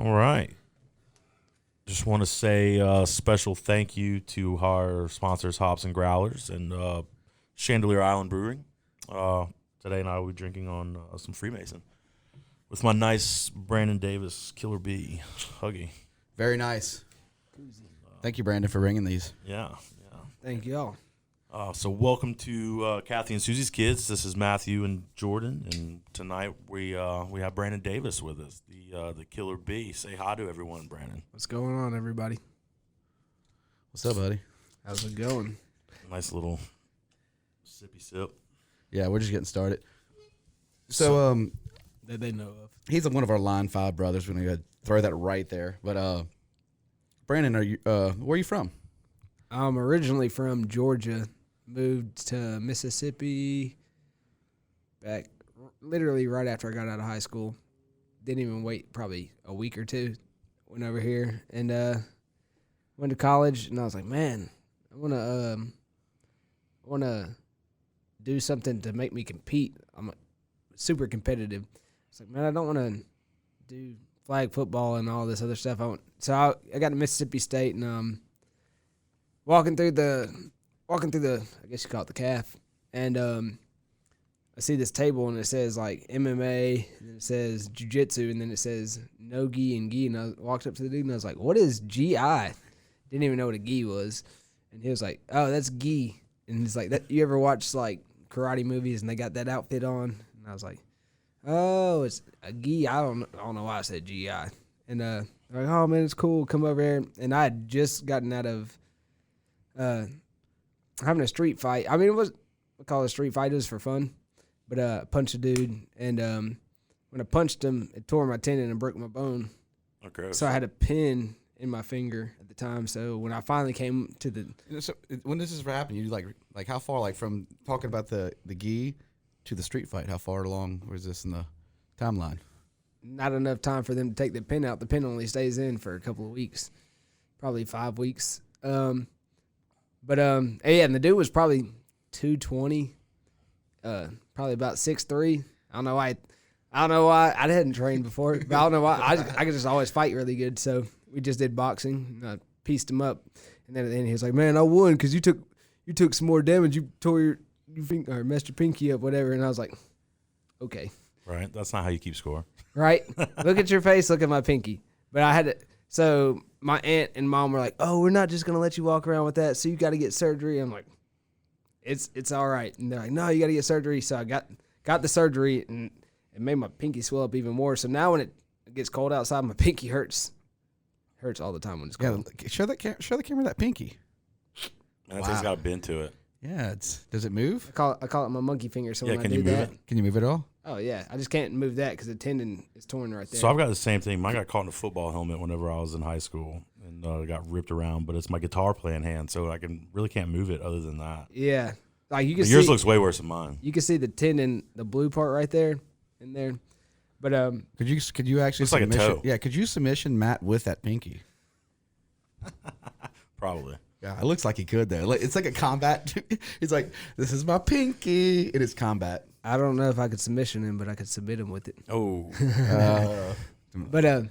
All right. Just want to say a special thank you to our sponsors, Hops and Growlers and Chandelier Island Brewing. Today and I will be drinking on some Freemason with my nice Brandon Davis Killer Bee Huggy. Very nice. Thank you, Brandon, for bringing these. Yeah. Thank y'all. So welcome to Kathy and Susie's Kids. This is Matthew and Jourdan, and tonight we have Brandon Davis with us, the Killer Bee. Say hi to everyone, Brandon. What's going on, everybody? What's up, buddy? How's it going? Nice little sippy sip. Yeah, we're just getting started. So, That they know of. he's one of our Line 5 brothers. We're going to throw that right there. But, Brandon, where are you from? I'm originally from Georgia. Moved to Mississippi back literally right after I got out of high school. Didn't even wait probably a week or two. Went over here and went to college, and I was like, man, I wanna do something to make me compete. I'm super competitive. It's like, man, I don't want to do flag football and all this other stuff. I got to Mississippi State, and walking through the I guess you call it the calf, and I see this table and it says like MMA, and then it says jiu-jitsu, and then it says no gi and gi, and I walked up to the dude and I was like, what is GI? Didn't even know what a gi was, and he was like, oh, that's gi. And he's like, that, you ever watch like karate movies and they got that outfit on? And I was like, oh, it's a gi. I don't know why I said GI. And they're like, oh man, it's cool, come over here. And I had just gotten out of having a street fight. I mean, I call it a street fight. It was for fun. But I punched a dude, and when I punched him, it tore my tendon and broke my bone. Okay. So I had a pin in my finger at the time. So when I finally came to the... So when does this happen? You like how far, like from talking about the gi to the street fight, how far along was this in the timeline? Not enough time for them to take the pin out. The pin only stays in for a couple of weeks, probably 5 weeks. Yeah, and the dude was probably 220, probably about 6'3". I don't know why I hadn't trained before, but I don't know why I could just always fight really good. So we just did boxing. And I pieced him up, and then at the end he was like, "Man, I won because you took some more damage. You tore your finger or messed your pinky up, whatever." And I was like, "Okay." Right. That's not how you keep score. Right? Look at your face, look at my pinky. But I had to, so my aunt and mom were like, oh, we're not just going to let you walk around with that, so you got to get surgery. I'm like, it's all right. And they're like, no, you got to get surgery. So I got the surgery, and it made my pinky swell up even more. So now when it gets cold outside, my pinky hurts all the time when it's cold. Yeah, show the camera that pinky. Man, that thing's got a bend to it. Yeah, does it move? I call it my monkey finger. So Yeah, when can I do you move that, it? Can you move it at all? oh yeah, I just can't move that because the tendon is torn right there. So I've got the same thing. Mine got caught in a football helmet whenever I was in high school, and got ripped around. But it's my guitar playing hand, so I really can't move it other than that. Yeah, like you can Yours see, looks way worse than mine. you can see the tendon, the blue part right there, in there. But Could you actually Looks like a toe. Yeah, could you submission Matt with that pinky? Probably. Yeah, it looks like he could though. It's like a combat. He's like, this is my pinky. It is combat. I don't know if I could submission him, but I could submit him with it. Oh. But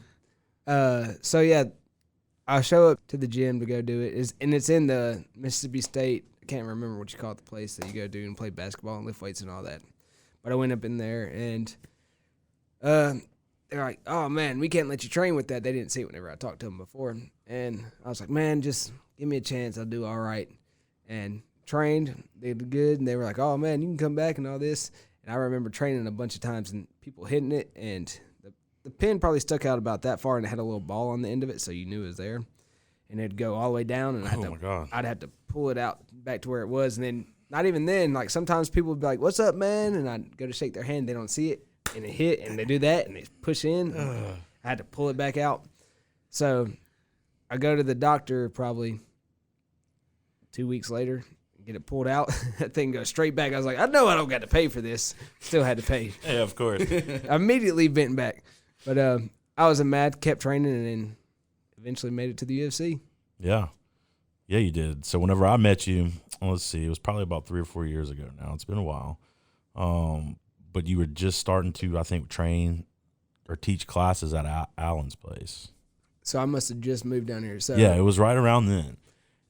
so yeah, I show up to the gym to go do it. And it's in the Mississippi State. I can't remember what you call it, the place that you go do and play basketball and lift weights and all that. But I went up in there, and they're like, "Oh man, we can't let you train with that." They didn't see it whenever I talked to them before, and I was like, "Man, just give me a chance. I'll do all right." And trained, they did good, and they were like, "Oh man, you can come back and all this." And I remember training a bunch of times and people hitting it, and the pin probably stuck out about that far, and it had a little ball on the end of it, so you knew it was there. And it'd go all the way down, and I'd have to pull it out back to where it was. And then, not even then, like sometimes people would be like, "What's up, man?" And I'd go to shake their hand, they don't see it, and it hit, and they do that, and they push in. I had to pull it back out. So I go to the doctor probably 2 weeks later, get it pulled out. That thing goes straight back. I was like, I know I don't got to pay for this. Still had to pay. Yeah, of course. I immediately bent back. But I was mad, kept training, and then eventually made it to the UFC. Yeah. Yeah, you did. So whenever I met you, let's see, it was probably about 3 or 4 years ago now. It's been a while. But you were just starting to, I think, train or teach classes at Allen's place. So I must have just moved down here. So Yeah, it was right around then.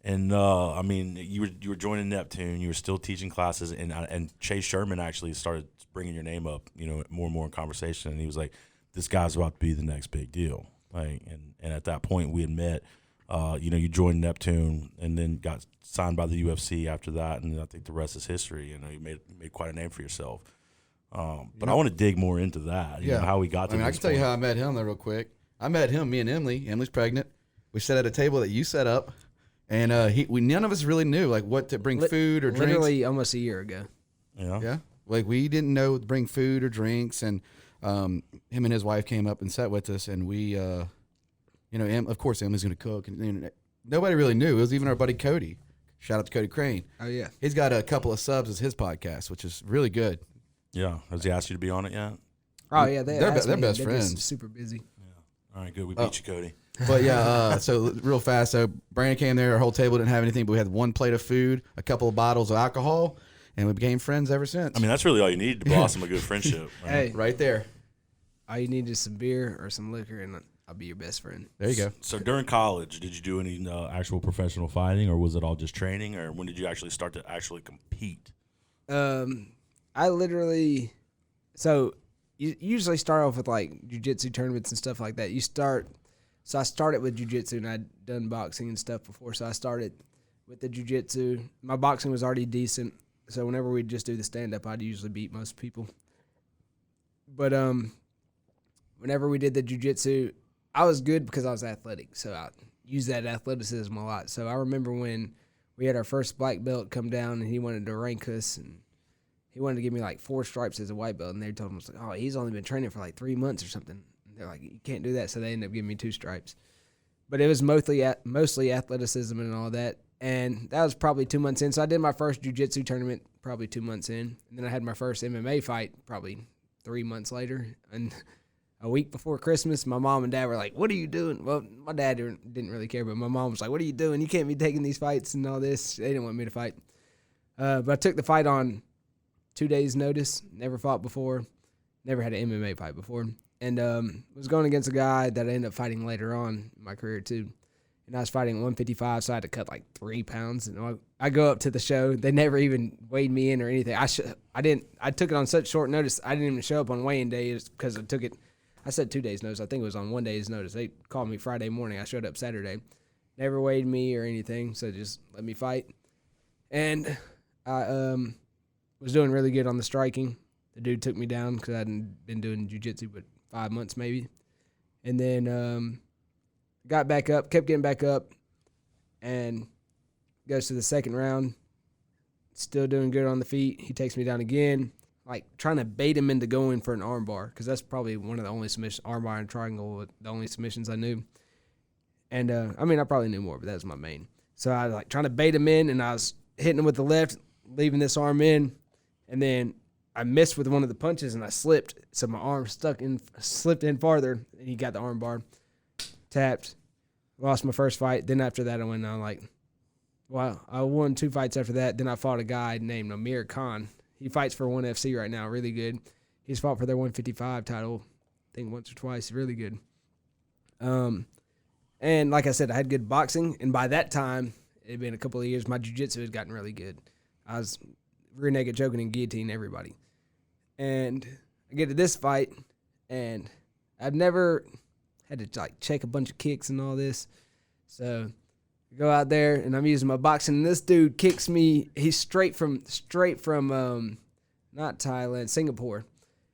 And I mean, you were joining Neptune. You were still teaching classes, and Chase Sherman actually started bringing your name up, more and more in conversation. And he was like, "This guy's about to be the next big deal." Like, and at that point, we had met. You joined Neptune, and then got signed by the UFC after that. And I think the rest is history. You made quite a name for yourself. But I want to dig more into that. You know, how we got to. I can tell you how I met him there real quick. I met him. Me and Emily. Emily's pregnant. We sat at a table that you set up. And none of us really knew like what to bring food or drinks. Literally almost a year ago. Yeah. Like we didn't know to bring food or drinks, and him and his wife came up and sat with us, and we, of course, Emily's gonna cook, and nobody really knew. It was even our buddy Cody. Shout out to Cody Crane. Oh yeah, he's got a couple of subs as his podcast, which is really good. Yeah, has he asked you to be on it yet? Oh yeah, they're best friends. Super busy. Yeah. All right, good. We beat you, Cody. But yeah, so real fast. So Brandon came there. Our whole table didn't have anything, but we had one plate of food, a couple of bottles of alcohol, and we became friends ever since. I mean, that's really all you need to blossom a good friendship. Right? Hey, right there. All you need is some beer or some liquor, and I'll be your best friend. There you go. So during college, did you do any actual professional fighting, or was it all just training, or when did you actually start to actually compete? I literally, so you usually start off with like jiu-jitsu tournaments and stuff like that. So I started with jiu-jitsu, and I'd done boxing and stuff before. So I started with the jiu-jitsu. My boxing was already decent. So whenever we'd just do the stand-up, I'd usually beat most people. But whenever we did the jiu-jitsu, I was good because I was athletic. So I used that athleticism a lot. So I remember when we had our first black belt come down, and he wanted to rank us, and he wanted to give me like 4 stripes as a white belt. And they told him, oh, he's only been training for like 3 months or something. They're like, you can't do that. So they ended up giving me 2 stripes. But it was mostly athleticism and all that. And that was probably 2 months in. So I did my first jiu-jitsu tournament probably 2 months in. And then I had my first MMA fight probably 3 months later. And a week before Christmas, my mom and dad were like, what are you doing? Well, my dad didn't really care, but my mom was like, what are you doing? You can't be taking these fights and all this. They didn't want me to fight. But I took the fight on 2 days' notice. Never fought before. Never had an MMA fight before. And was going against a guy that I ended up fighting later on in my career too. And I was fighting 155, so I had to cut like 3 pounds. And I go up to the show. They never even weighed me in or anything. I took it on such short notice. I didn't even show up on weighing day because I took it. I said 2 days' notice. I think it was on 1 day's notice. They called me Friday morning. I showed up Saturday. Never weighed me or anything, so just let me fight. And I was doing really good on the striking. The dude took me down because I hadn't been doing jiu-jitsu but 5 months maybe. And then got back up, kept getting back up, and goes to the second round. Still doing good on the feet. He takes me down again, like trying to bait him into going for an arm bar because that's probably one of the only submissions, arm bar and triangle, the only submissions I knew. And, I probably knew more, but that was my main. So I was like trying to bait him in, and I was hitting him with the left, leaving this arm in, and then I missed with one of the punches, and I slipped, so my arm slipped in farther, and he got the arm bar, tapped, lost my first fight. Then after that, I went on I won 2 fights after that. Then I fought a guy named Amir Khan. He fights for ONE FC right now, really good. He's fought for their 155 title, I think once or twice, really good. And like I said, I had good boxing, and by that time, it had been a couple of years, my jiu-jitsu had gotten really good. I was rear naked choking and guillotine everybody. And I get to this fight, and I've never had to like check a bunch of kicks and all this. So I go out there, and I'm using my boxing, and this dude kicks me. He's straight from not Thailand, Singapore,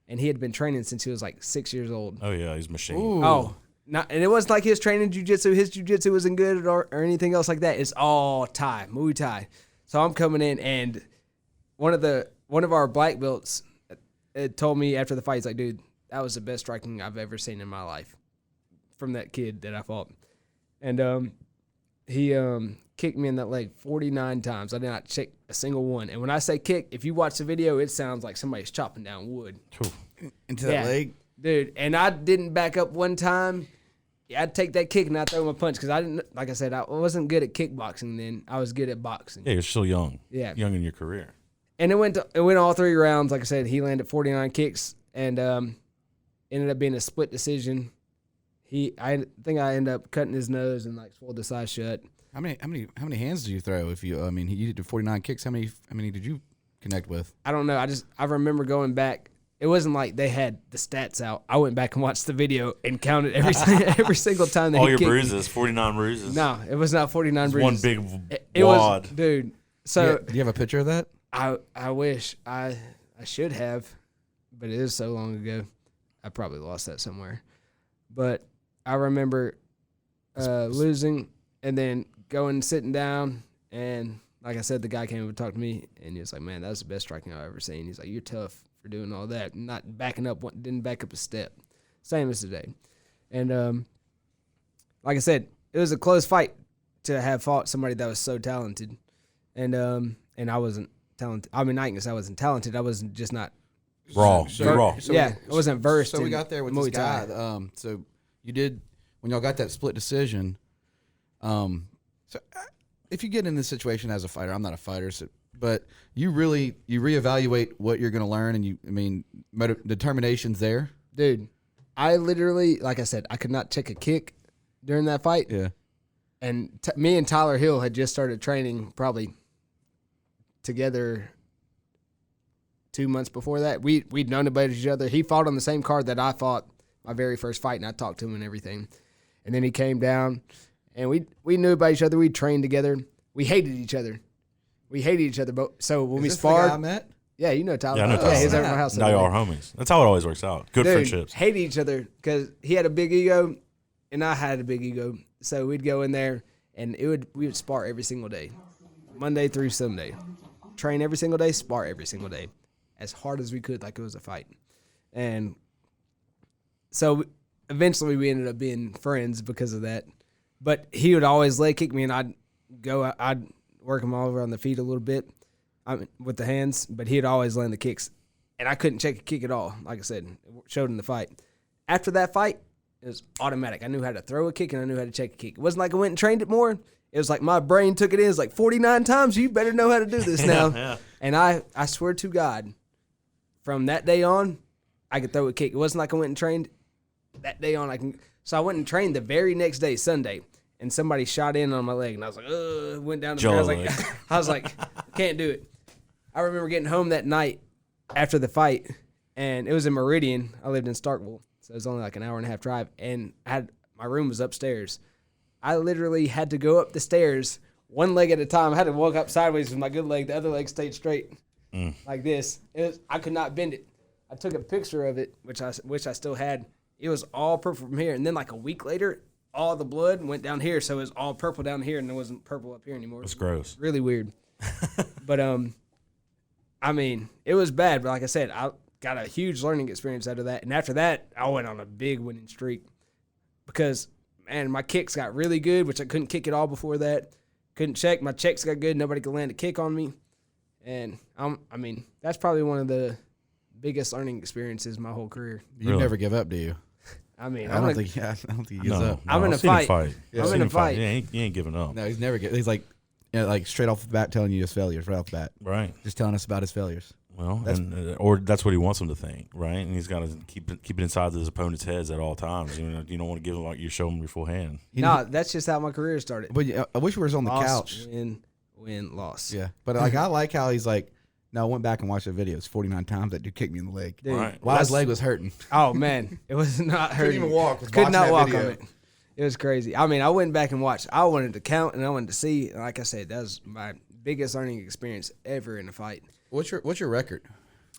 and he had been training since he was like 6 years old. Oh yeah, he's machine. Ooh. Oh, and it wasn't like he was training jiu-jitsu. His jiu-jitsu wasn't good or anything else like that. It's all Thai, Muay Thai. So I'm coming in, and one of our black belts told me after the fight, he's like, dude, that was the best striking I've ever seen in my life from that kid that I fought. And he kicked me in that leg 49 times. I did not check a single one. And when I say kick, if you watch the video, it sounds like somebody's chopping down wood. Into that leg? Dude, and I didn't back up one time. I'd take that kick and I'd throw him a punch because I didn't, like I said, I wasn't good at kickboxing then. I was good at boxing. Yeah, you're still young. Yeah. Young in your career. And it went all 3 rounds. Like I said, he landed 49 kicks. And Ended up being a split decision. I think I ended up cutting his nose and like swelled his eye shut. How many hands did you throw? If you, I mean, you did 49 kicks. How many did you connect with? I don't know. I remember going back. It wasn't like they had the stats out. I went back and watched the video and counted every single time that All he your kicked bruises, 49 bruises. No, it was not 49 bruises. One big it wad. was, dude. So Do you have a picture of that? I wish I should have, but it is so long ago. I probably lost that somewhere. But I remember losing and then going sitting down, and like I said, the guy came over and talked to me, and he was like, "Man, that was the best striking I've ever seen." He's like, "You're tough for doing all that, not backing up, didn't back up a step." Same as today. And like I said, it was a close fight to have fought somebody that was so talented, and I wasn't talented. I mean, not because I wasn't talented. I wasn't just not Raw. So- Raw. so- I wasn't versed. So we in got there with Muay this guy. Thai. So you did when y'all got that split decision. If you get in this situation as a fighter, I'm not a fighter, but you reevaluate what you're going to learn, and determination's there. Dude, I literally, like I said, I could not check a kick during that fight. Yeah. And me and Tyler Hill had just started training probably together 2 months before that. We'd known about each other. He fought on the same card that I fought my very first fight, and I talked to him and everything. And then he came down, and we knew about each other. We trained together. We hated each other. But so when we Is this the sparred, guy I met? yeah, you know Tyler. Yeah, I know Tyler. he's over at my house. Now y'all are homies. That's how it always works out. Good Dude, friendships. hated each other because he had a big ego and I had a big ego. So we'd go in there and we would spar every single day, Monday through Sunday. Train every single day, spar every single day, as hard as we could, like it was a fight. And so eventually we ended up being friends because of that. But he would always leg kick me, and I'd work him all over on the feet a little bit with the hands, but he'd always land the kicks. And I couldn't check a kick at all. Like I said, it showed in the fight. After that fight, it was automatic. I knew how to throw a kick, and I knew how to check a kick. It wasn't like I went and trained it more. It was like my brain took it in. It's like 49 times. You better know how to do this now. Yeah. And I swear to God, from that day on, I could throw a kick. It wasn't like I went and trained. That day on, So I went and trained the very next day, Sunday, and somebody shot in on my leg, and I was like, ugh, went down the ground. I was like, can't do it. I remember getting home that night after the fight, and it was in Meridian. I lived in Starkville, so it was only like an hour and a half drive, and my room was upstairs. I literally had to go up the stairs one leg at a time. I had to walk up sideways with my good leg. The other leg stayed straight like this. I could not bend it. I took a picture of it, which I still had. It was all purple from here. And then like a week later, all the blood went down here. So it was all purple down here, and it wasn't purple up here anymore. That's gross. Really weird. But, I mean, it was bad. But like I said, I got a huge learning experience out of that. And after that, I went on a big winning streak because, man, my kicks got really good, which I couldn't kick at all before that. Couldn't check. My checks got good. Nobody could land a kick on me. And, I mean, that's probably one of the biggest learning experiences my whole career. You Really? never give up, do you? I mean, I don't think he gives up. I'm in I've a seen him fight. Yeah, I'm I've in seen a him fight. Yeah, he ain't giving up. No, he's never. He's like straight off the bat telling you his failures right off the bat. Right. Just telling us about his failures. Well, or that's what he wants him to think, right? And he's got to keep it inside his opponent's heads at all times. You don't want to give him you show him your full hand. No, that's just how my career started. But I wish we was on the Loss, couch. Win, loss. Yeah, but like I like how he's like. No, I went back and watched the videos 49 times. That dude kicked me in the leg. Dude, Right. While his leg was hurting. Oh man, it was not hurting. Couldn't even walk. Was Could watching not that walk video. on it. It was crazy. I mean, I went back and watched. I wanted to count and I wanted to see. And like I said, that was my biggest learning experience ever in a fight. What's your record?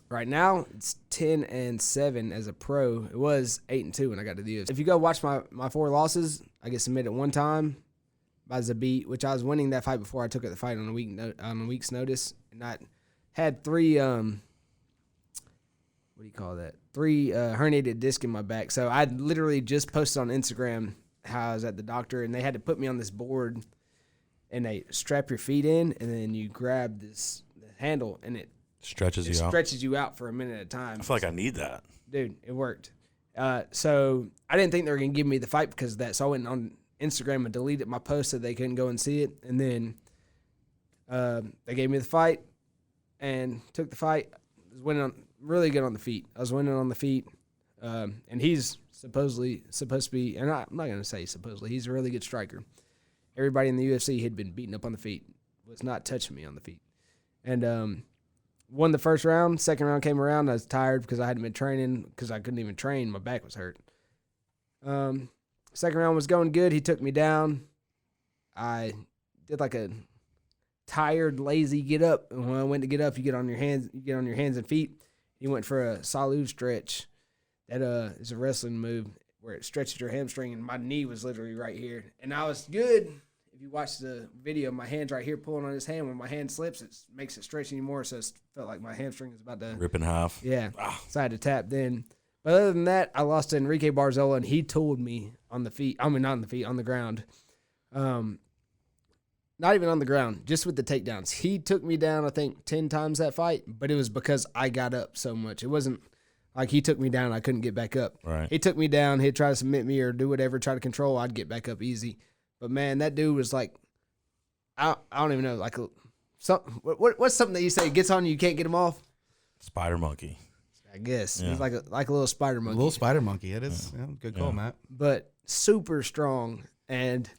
Right now, it's 10-7 as a pro. It was 8-2 when I got to the UFC. If you go watch my 4 losses, I get submitted one time by Zabit, which I was winning that fight before I took the fight on a week's notice, and I had 3 3 herniated disc in my back. So I literally just posted on Instagram how I was at the doctor, and they had to put me on this board, and they strap your feet in, and then you grab the handle, and it Stretches you out. stretches you out for a minute at a time. I feel like I need that. Dude, it worked. So I didn't think they were going to give me the fight because of that. So I went on Instagram and deleted my post so they couldn't go and see it. And then they gave me the fight and took the fight. I was winning really good on the feet. I was winning on the feet. And he's supposedly supposed to be, and I'm not going to say supposedly, he's a really good striker. Everybody in the UFC had been beaten up on the feet, was not touching me on the feet. And won the first round. Second round came around. I was tired because I hadn't been training because I couldn't even train. My back was hurt. Second round was going good. He took me down. I did like a tired, lazy get up. And when I went to get up, you get on your hands and feet. He went for a salute stretch. That is a wrestling move where it stretches your hamstring, and my knee was literally right here. And I was good. If you watch the video, my hand's right here pulling on his hand. When my hand slips, it makes it stretch anymore, so it felt like my hamstring was about to rip in half. Yeah, so I had to tap then. But other than that, I lost to Enrique Barzola, and he tooled me on the feet. I mean, not on the feet, on the ground. Not even on the ground, just with the takedowns. He took me down, I think, 10 times that fight, but it was because I got up so much. It wasn't like he took me down and I couldn't get back up. Right. He took me down. He'd try to submit me or do whatever, try to control. I'd get back up easy. But, man, that dude was like, I don't even know, like, what's something that you say gets on you can't get him off? Spider monkey. I guess. Yeah. He's like a little spider monkey. A little spider monkey. It is. Yeah, good call, Matt. But super strong. And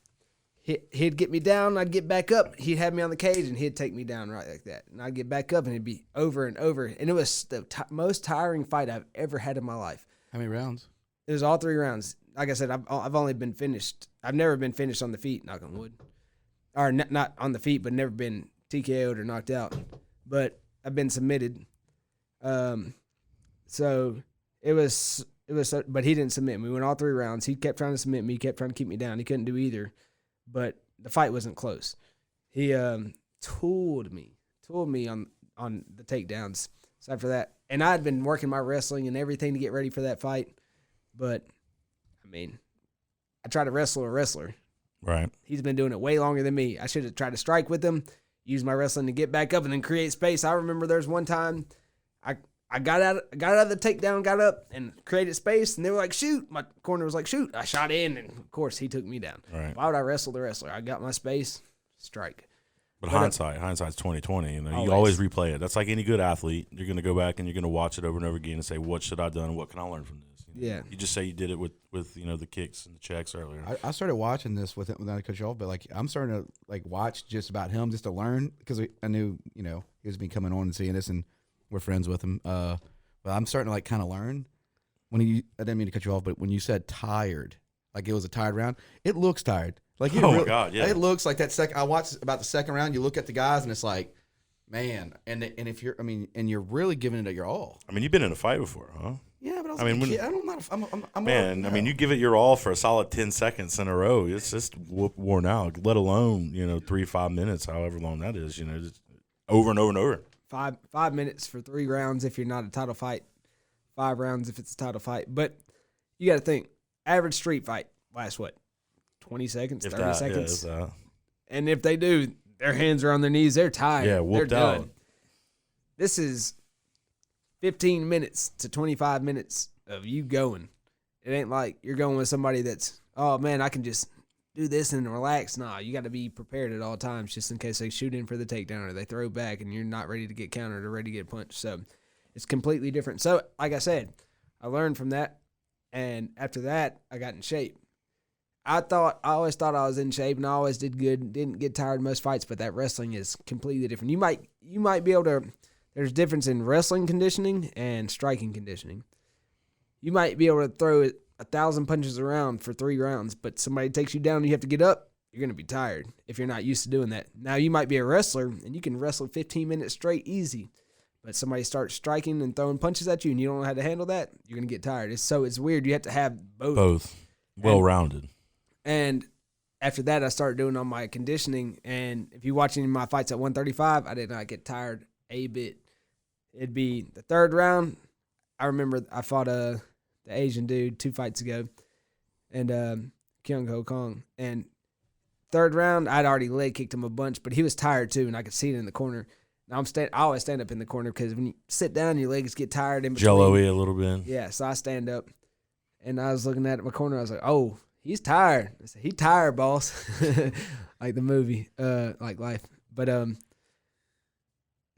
he'd get me down. I'd get back up. He'd have me on the cage, and he'd take me down right like that. And I'd get back up, and it'd be over and over. And it was the most tiring fight I've ever had in my life. How many rounds? It was all 3 rounds. Like I said, I've only been finished. I've never been finished on the feet, knock on wood. Or not on the feet, but never been TKO'd or knocked out. But I've been submitted. So it was, but he didn't submit me. We went all 3 rounds. He kept trying to submit me. He kept trying to keep me down. He couldn't do either. But the fight wasn't close. He tooled me on the takedowns. So after that, and I had been working my wrestling and everything to get ready for that fight. But, I mean, I tried to wrestle a wrestler. Right. He's been doing it way longer than me. I should have tried to strike with him, use my wrestling to get back up and then create space. I remember there's one time I got out of the takedown, got up, and created space, and they were like, shoot. My corner was like, shoot. I shot in, and, of course, he took me down. Right. Why would I wrestle the wrestler? I got my space, strike. But hindsight's 20/20. You know, Always. you always replay it. That's like any good athlete. You're going to go back and you're going to watch it over and over again and say, what should I have done? What can I learn from this? You know, Yeah. You just say you did it with the kicks and the checks earlier. I started watching this without a coach off, but like I'm starting to like watch just about him just to learn because I knew he was been coming on and seeing this and we're friends with him. But I'm starting to like kind of learn I didn't mean to cut you off, but when you said tired, like it was a tired round, it looks tired. Like my God, yeah. It looks like that second. I watched about the second round. You look at the guys and it's like, man, and if you're, and you're really giving it your all. I mean, you've been in a fight before, huh? Yeah, but I was I mean, like, a kid. I'm Man, I mean, you give it your all for a solid 10 seconds in a row. It's just worn out, let alone, 3-5 minutes, however long that is, just over and over and over. 5 minutes for 3 rounds if you're not a title fight. 5 rounds if it's a title fight. But you got to think, average street fight lasts what? 20 seconds, 30 seconds. And if they do, their hands are on their knees. They're tired. Yeah, whooped they're done. out. This is 15 minutes to 25 minutes of you going. It ain't like you're going with somebody that's, oh, man, I can just do this and relax. Nah, you got to be prepared at all times just in case they shoot in for the takedown or they throw back and you're not ready to get countered or ready to get punched. So it's completely different. So, like I said, I learned from that. And after that, I got in shape. I always thought I was in shape and I always did good. Didn't get tired in most fights, but that wrestling is completely different. You might be able to. There's a difference in wrestling conditioning and striking conditioning. You might be able to throw 1,000 punches around for 3 rounds, but somebody takes you down and you have to get up. You're gonna be tired if you're not used to doing that. Now you might be a wrestler and you can wrestle 15 minutes straight easy, but somebody starts striking and throwing punches at you and you don't know how to handle that. You're gonna get tired. It's weird. You have to have both. Both. Well-rounded. And after that, I started doing on my conditioning. And if you watch any of my fights at 135, I did not get tired a bit. It'd be the 3rd round. I remember I fought the Asian dude 2 fights ago, and Kyung Ho Kong. And 3rd round, I'd already leg kicked him a bunch, but he was tired too, and I could see it in the corner. Now I always stand up in the corner because when you sit down, your legs get tired in between. Jello-y a little bit. Yeah, so I stand up, and I was looking at my corner. I was like, oh. He's tired. I said, he tired, boss. Like the movie, like life. But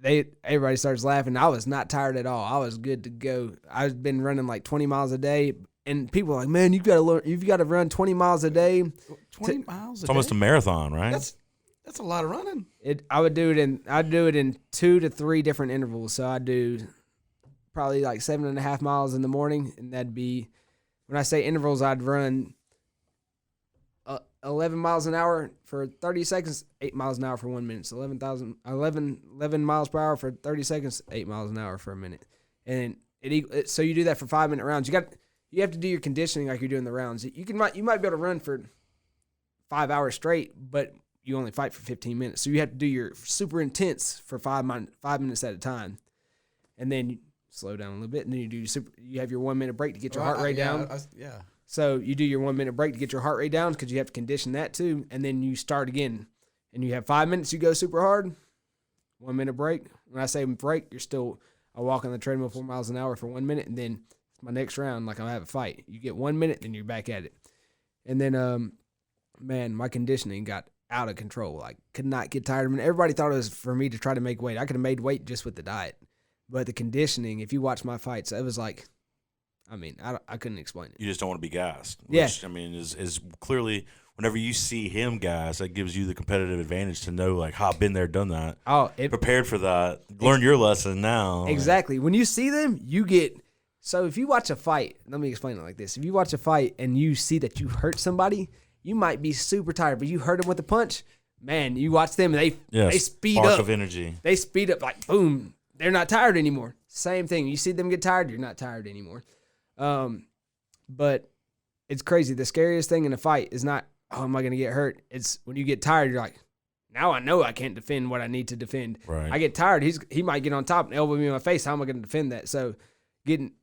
everybody starts laughing. I was not tired at all. I was good to go. I've been running like 20 miles a day, and people are like, "Man, you've got to run 20 miles a day." 20 miles a It's almost a marathon, right? That's a lot of running. I'd do it in 2 to 3 different intervals. So I do probably like 7.5 miles in the morning, and that'd be, when I say intervals, I'd run 11 miles an hour for 30 seconds, 8 miles an hour for 1 minute. So 11 miles per hour for 30 seconds, 8 miles an hour for a minute. And so you do that for 5-minute rounds. You have to do your conditioning like you're doing the rounds. You might be able to run for 5 hours straight, but you only fight for 15 minutes. So you have to do your super intense for 5 minutes at a time. And then you slow down a little bit, and then you have your 1 minute break to get your heart rate down. So you do your 1 minute break to get your heart rate down because you have to condition that too. And then you start again. And you have 5 minutes, you go super hard. 1 minute break. When I say break, I walk on the treadmill 4 miles an hour for 1 minute. And then my next round, like I have a fight. You get 1 minute, then you're back at it. And then, man, my conditioning got out of control. Like, could not get tired. I mean, everybody thought it was for me to try to make weight. I could have made weight just with the diet. But the conditioning, if you watch my fights, it was like, I mean, I couldn't explain it. You just don't want to be gassed. Yeah. Which, I mean, is clearly, whenever you see him gas, that gives you the competitive advantage to know, like, I've been there, done that. Prepared for that. Learn your lesson now. Exactly. When you see them, you get – so if you watch a fight – let me explain it like this. If you watch a fight and you see that you hurt somebody, you might be super tired, but you hurt them with a punch, man, you watch them and they speed up. Spark of energy. They speed up like, boom, they're not tired anymore. Same thing. You see them get tired, you're not tired anymore. But it's crazy. The scariest thing in a fight is not, oh, am I going to get hurt? It's when you get tired, you're like, now I know I can't defend what I need to defend. Right. I get tired. He might get on top and elbow me in my face. How am I going to defend that? So getting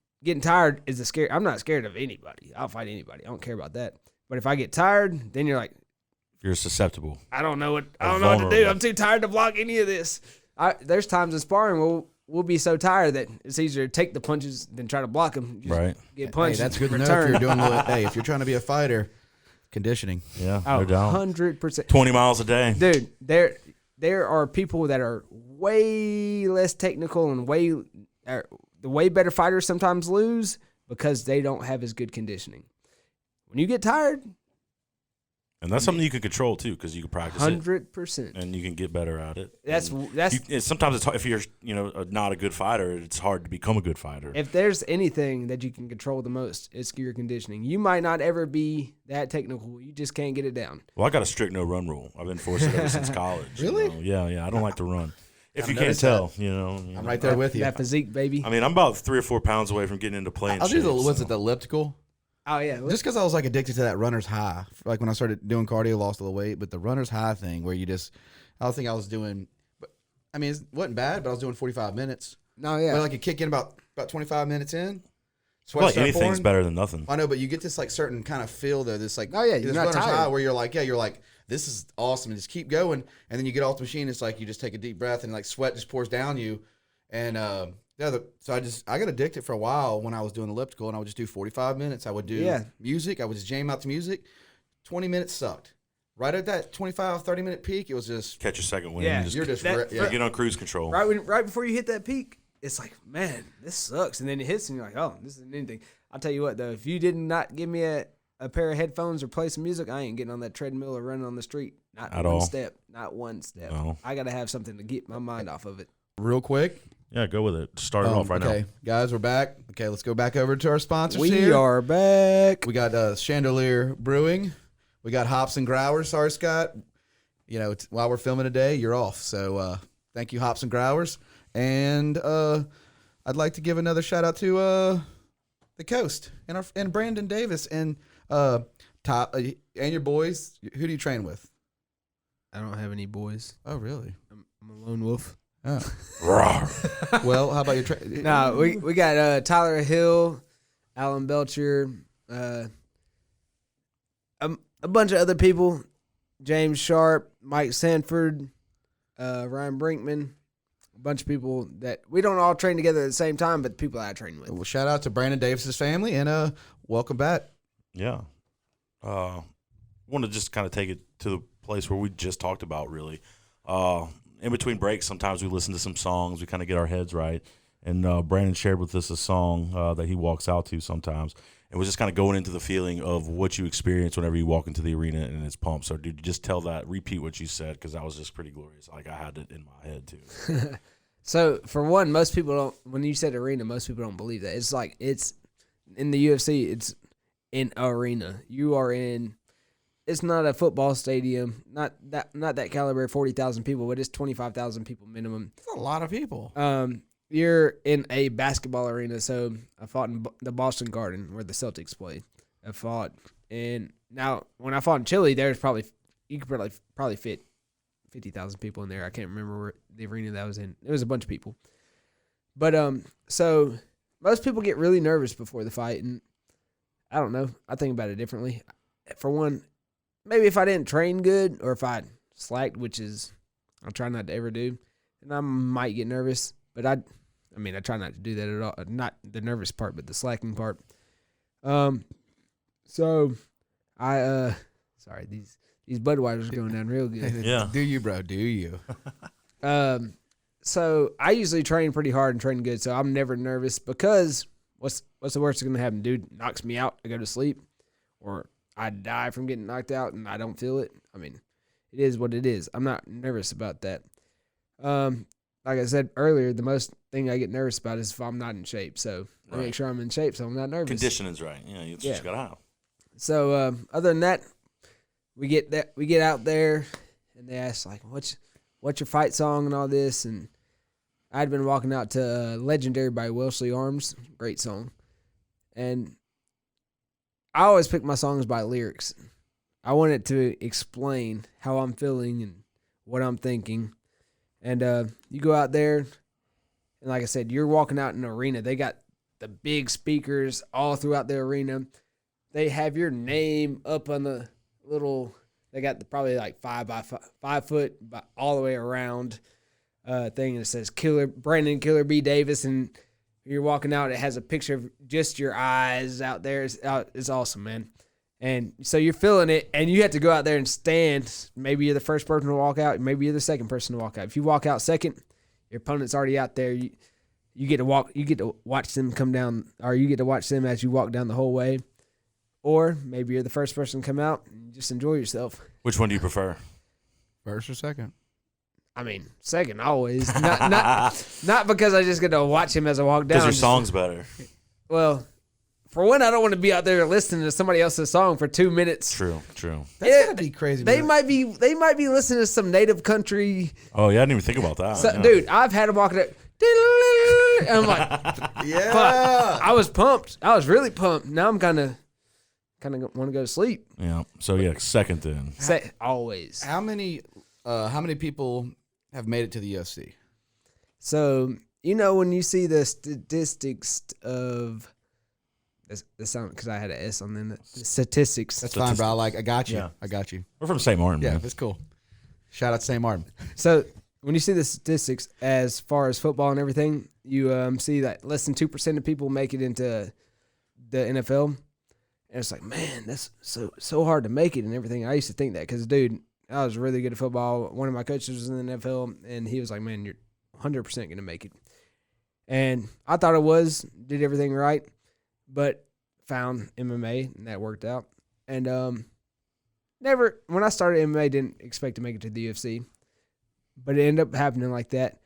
tired is the scary. I'm not scared of anybody. I'll fight anybody. I don't care about that. But if I get tired, then you're like, you're susceptible. I don't know what to do. I'm too tired to block any of this. There's times in sparring we'll be so tired that it's easier to take the punches than try to block them. Right. Get punched. Hey, that's good to know if you're doing if you're trying to be a fighter, conditioning. Yeah, no doubt. 100%. 20 miles a day. Dude, there are people that are way less technical and the way better fighters sometimes lose because they don't have as good conditioning. When you get tired, and that's something you can control too, because you can practice 100%, and you can get better at it. Sometimes it's hard, if you're not a good fighter, it's hard to become a good fighter. If there's anything that you can control the most, it's your conditioning. You might not ever be that technical. You just can't get it down. Well, I got a strict no run rule. I've enforced it ever since college. Really? Yeah. I don't like to run. If you can't tell, I'm right there with you. That physique, baby. I mean, I'm about 3 or 4 pounds away from getting into playing. I'll do the elliptical? Oh, yeah. Just because I was like addicted to that runner's high. Like when I started doing cardio, lost a little weight. But the runner's high thing where I don't think I was doing, I mean, it wasn't bad, but I was doing 45 minutes. No, yeah. But like a kick in about 25 minutes in. Well, anything's better than nothing. I know, but you get this like certain kind of feel though. This like, you're this not runner's tired. high where you're like, this is awesome. And just keep going. And then you get off the machine. It's like you just take a deep breath and like sweat just pours down you. And, so I got addicted for a while when I was doing elliptical, and I would just do 45 minutes. I would do music. I would just jam out to music. 20 minutes sucked. Right at that 25, 30-minute peak, it was just catch a second wind. Yeah, you get on cruise control. Right before you hit that peak, it's like, man, this sucks. And then it hits, and you're like, oh, this isn't anything. I'll tell you what, though, if you did not give me a pair of headphones or play some music, I ain't getting on that treadmill or running on the street. Not one step. Not one step. No. I got to have something to get my mind off of it. real quick. Yeah, go with it. Start it off right now. Okay, guys, we're back. Okay, let's go back over to our sponsors We here. are back. We got Chandelier Brewing. We got Hops and Growers. Sorry, Scott. You know, while we're filming today, you're off. So thank you, Hops and Growers. And I'd like to give another shout out to the Coast and Brandon Davis and Top and your boys. Who do you train with? I don't have any boys. Oh, really? I'm a lone wolf. Oh. Well, how about your No, we got Tyler Hill, Alan Belcher, a bunch of other people, James Sharp, Mike Sanford, Ryan Brinkman, a bunch of people that we don't all train together at the same time, but the people I train with. Well, shout out to Brandon Davis's family and welcome back. Yeah. I want to just kind of take it to the place where we just talked about, really. in between breaks, sometimes we listen to some songs. We kind of get our heads right. And Brandon shared with us a song that he walks out to sometimes. And was just kind of going into the feeling of what you experience whenever you walk into the arena and it's pumped. So, dude, just repeat what you said, because that was just pretty glorious. Like, I had it in my head, too. So, for one, most people don't, when you said arena, most people don't believe that. It's like, it's, in the UFC, it's in arena. You are in, it's not a football stadium, not that caliber, 40,000 people, but it's 25,000 people minimum. That's a lot of people. You're in a basketball arena. So I fought in the Boston Garden where the Celtics play. I fought in, now when I fought in Chile, you could probably fit 50,000 people in there. I can't remember where the arena that was in. It was a bunch of people. But so most people get really nervous before the fight, and I don't know. I think about it differently. For one, maybe if I didn't train good or if I slacked, which is I try not to ever do, then I might get nervous. But I try not to do that at all. Not the nervous part, but the slacking part. So I sorry, these Budweiser's going down real good. Yeah. Do you, bro? Do you? So I usually train pretty hard and train good, so I'm never nervous because what's the worst that's gonna happen? Dude knocks me out, I go to sleep, or I die from getting knocked out and I don't feel it. I mean, it is what it is. I'm not nervous about that. Like I said earlier, the most thing I get nervous about is if I'm not in shape. So I make sure I'm in shape so I'm not nervous. Conditioning's right. Yeah, you just gotta have. So other than that, we get out there and they ask like, what's your fight song and all this, and I'd been walking out to Legendary by Wellesley Arms, great song. And I always pick my songs by lyrics. I want it to explain how I'm feeling and what I'm thinking. And you go out there, and like I said, you're walking out in an arena. They got the big speakers all throughout the arena. They have your name up on the little, they got probably like 5 by 5 foot all the way around thing, and it says Brandon Killer B. Davis, and you're walking out, it has a picture of just your eyes out there. It's awesome, man. And so you're feeling it, and you have to go out there and stand. Maybe you're the first person to walk out. Maybe you're the second person to walk out. If you walk out second, your opponent's already out there. You get to watch them come down, or you get to watch them as you walk down the whole way. Or maybe you're the first person to come out and just enjoy yourself. Which one do you prefer? First or second? I mean, second always. Not because I just get to watch him as I walk down. Because your song's better. Well, for one, I don't want to be out there listening to somebody else's song for 2 minutes. True. That's gotta be crazy. They might be listening to some native country. Oh, yeah, I didn't even think about that. So, yeah. Dude, I've had them walking there. And I'm like, yeah. Fuck. I was pumped. I was really pumped. Now I'm kind of want to go to sleep. Yeah. So, yeah, second then. Always. How many people have made it to the UFC? So, when you see the statistics of the sound, because I had an S on them, the statistics. That's fine, bro. I got you. Yeah. I got you. We're from St. Martin, Yeah, man. that's cool. Shout out to St. Martin. So, when you see the statistics as far as football and everything, you see that less than 2% of people make it into the NFL. And it's like, man, that's so hard to make it and everything. I used to think that because, dude, I was really good at football. One of my coaches was in the NFL, and he was like, man, you're 100% going to make it. And I thought it was, did everything right, but found MMA, and that worked out. And when I started MMA, didn't expect to make it to the UFC, but it ended up happening like that.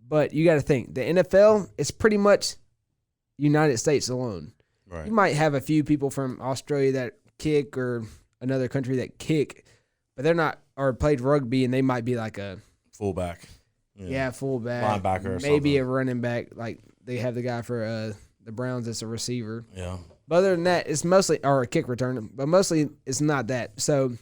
But you got to think, the NFL is pretty much United States alone. Right. You might have a few people from Australia that kick or another country that kick, but they're not, or played rugby, and they might be like a Fullback. fullback, Linebacker or maybe something. a running back. Like they have the guy for the Browns that's a receiver. Yeah. But other than that, it's mostly, or a kick returner, but mostly it's not that. So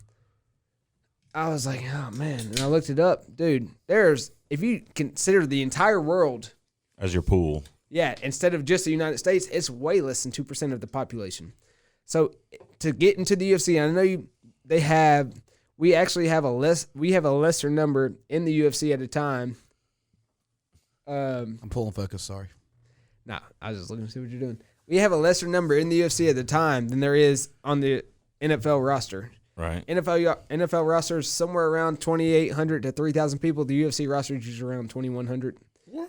I was like, oh man, and I looked it up, dude. If you consider the entire world As your pool. yeah, instead of just the United States, it's way less than 2% of the population. So to get into the UFC, I know we actually have a lesser number in the UFC at a time. I'm pulling focus. Sorry. Nah, I was just looking to see what you're doing. We have a lesser number in the UFC at the time than there is on the NFL roster. Right. NFL rosters somewhere around 2,800 to 3,000 people. The UFC roster is around 2,100. What?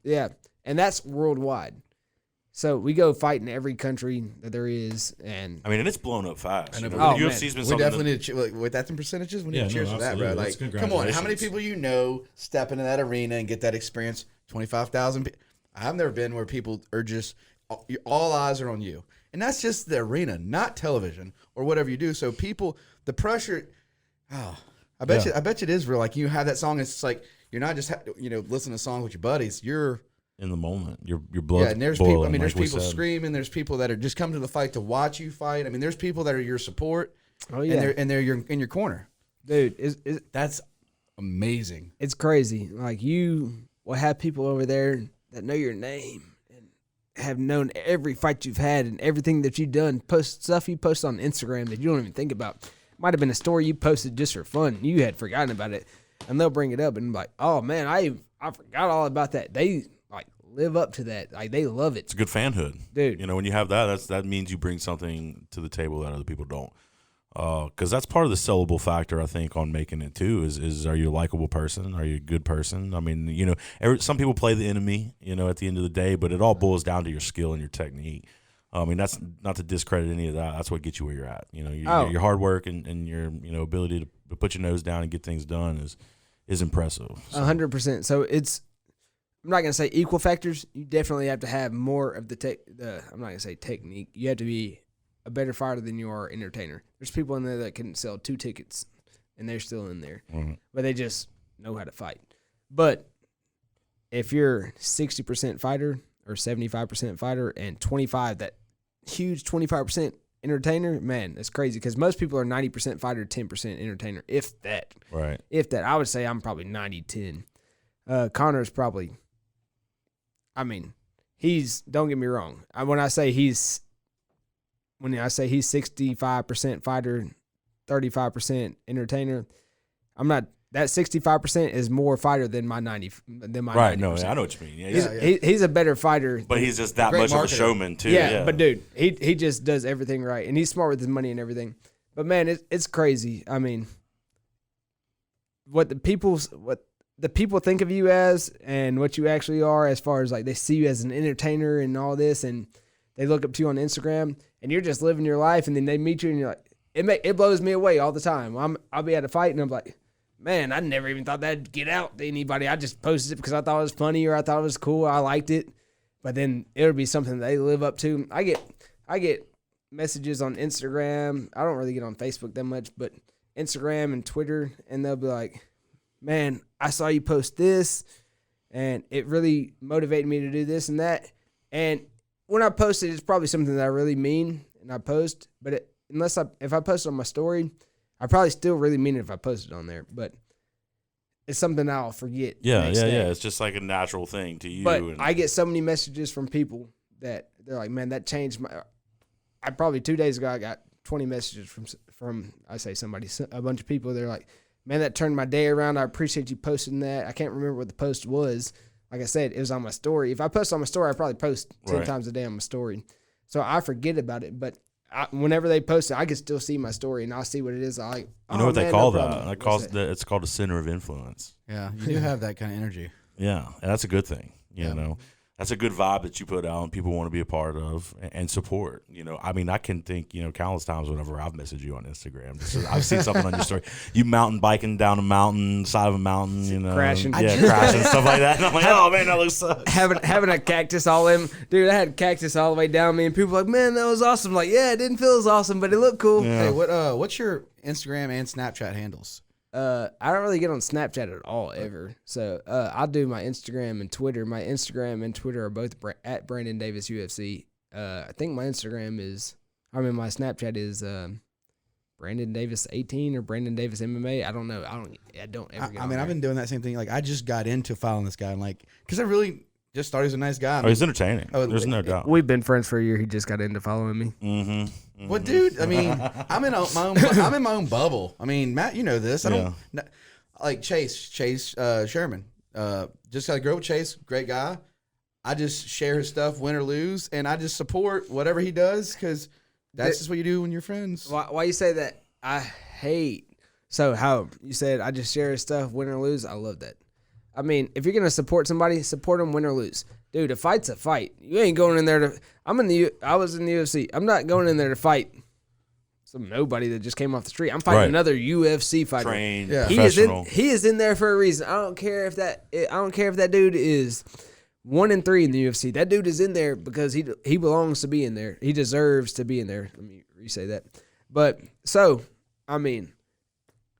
Yeah, and that's worldwide. So we go fight in every country that there is, and I mean, and it's blown up fast. I know, You know, but the oh, UFC's been We something definitely that, need to, with that in percentages, we need Yeah, to cheers no, for that, bro. absolutely. Like, That's come on, how many congratulations. people you know step into that arena and get that experience? 25,000 I've never been where people are just, all eyes are on you. And that's just the arena, not television or whatever you do. So people, the pressure, I bet you it is real. Like you have that song, it's like, you're not just, listening to songs with your buddies. You're, in the moment. Your blood. and there's boiling, people. I mean, there's like we people said. screaming. There's people that are just coming to the fight to watch you fight. I mean, there's people that are your support. oh yeah, and they're in your corner. dude, That's amazing. it's crazy. Like you will have people over there that know your name and have known every fight you've had and everything that you've done. Post stuff you post on Instagram that you don't even think about. Might have been a story you posted just for fun. You had forgotten about it, and they'll bring it up and be like, "Oh man, I forgot all about that." They like live up to that. Like they love it, It's a good fanhood, dude. You know, when you have that means you bring something to the table that other people don't. Because that's part of the sellable factor, I think, on making it too. Is are you a likable person? Are you a good person? I mean, some people play the enemy, at the end of the day, but it all boils down to your skill and your technique. I mean, that's not to discredit any of that. That's what gets you where you're at. Your hard work and your ability to put your nose down and get things done is impressive. So, 100%. So it's, I'm not gonna say equal factors. You definitely have to have more of I'm not gonna say technique. You have to be a better fighter than you are entertainer. There's people in there that can sell 2 tickets and they're still in there, but they just know how to fight. But if you're 60% fighter or 75% fighter and 25, that huge 25% entertainer, man, that's crazy. Because most people are 90% fighter, 10% entertainer, if that. right. If that, I would say I'm probably 90-10. Connor's probably, I mean, don't get me wrong. When I say he's 65% fighter, 35% entertainer, I'm not, that 65% is more fighter than my 90, Right. 90%. No, I know what you mean. Yeah, He's a better fighter. but he's just that Great much marketer. of a showman too. Yeah, but dude, he just does everything right, and he's smart with his money and everything. But man, it's crazy. I mean, what the people think of you as, and what you actually are, as far as like they see you as an entertainer and all this, and they look up to you on Instagram, and you're just living your life, and then they meet you, and you're like, it blows me away all the time. I'll be at a fight, and I'm like, man, I never even thought that'd get out to anybody. I just posted it because I thought it was funny or I thought it was cool. I liked it. But then it'll be something they live up to. I get messages on Instagram. I don't really get on Facebook that much, but Instagram and Twitter, and they'll be like, man, I saw you post this, and it really motivated me to do this and that. And when I post it, it's probably something that I really mean, and I post. But if I post it on my story, I probably still really mean it if I post it on there, but it's something I'll forget. the Yeah. next day. It's just like a natural thing to you. But and, I get so many messages from people that they're like, man, that changed my. I probably 2 days ago I got 20 messages from a bunch of people. They're like, man, that turned my day around. I appreciate you posting that. I can't remember what the post was. Like I said, it was on my story. If I post on my story, I probably post 10 times a day on my story. So I forget about it, but whenever they post it, I can still see my story and I'll see what it is. I like, you know what they call that? What's that? It's called a center of influence. Yeah, you do have that kind of energy. Yeah, and that's a good thing. You Yeah. know, that's a good vibe that you put out and people want to be a part of and support. I mean, I can think, countless times whenever I've messaged you on Instagram. I've seen something on your story. You mountain biking down a mountain, side of a mountain, Crashing. crashing, stuff like that. And I'm like, oh man, that looks sucks. having a cactus all in. Dude, I had cactus all the way down me, and people were like, man, that was awesome. Like, yeah, it didn't feel as awesome, but it looked cool. Yeah. Hey, what's your Instagram and Snapchat handles? I don't really get on Snapchat at all ever. So I'll do my Instagram and Twitter. My Instagram and Twitter are both at Brandon Davis UFC. I think my Snapchat is Brandon Davis 18 or Brandon Davis MMA. I don't know. I don't ever get on there. I've been doing that same thing. Like, I just got into following this guy, and because I really just thought he was a nice guy. Oh, he's entertaining. Oh, There's no doubt. We've been friends for a year. He just got into following me. Mm-hmm. Well, dude, I mean, I'm in my own bubble. I mean, Matt, you know this. I don't like Chase Sherman. Just got to grow with Chase, great guy. I just share his stuff, win or lose, and I just support whatever he does because that's just what you do when you're friends. Why you say that? I hate. So how you said I just share his stuff, win or lose. I love that. I mean, if you're gonna support somebody, support them, win or lose. Dude, a fight's a fight. You ain't going in there to. I was in the UFC. I'm not going in there to fight some nobody that just came off the street. I'm fighting another UFC fighter. Trained, professional. He is in there for a reason. I don't care if that dude is 1-3 in the UFC. That dude is in there because he belongs to be in there. He deserves to be in there. Let me re-say that. But so, I mean,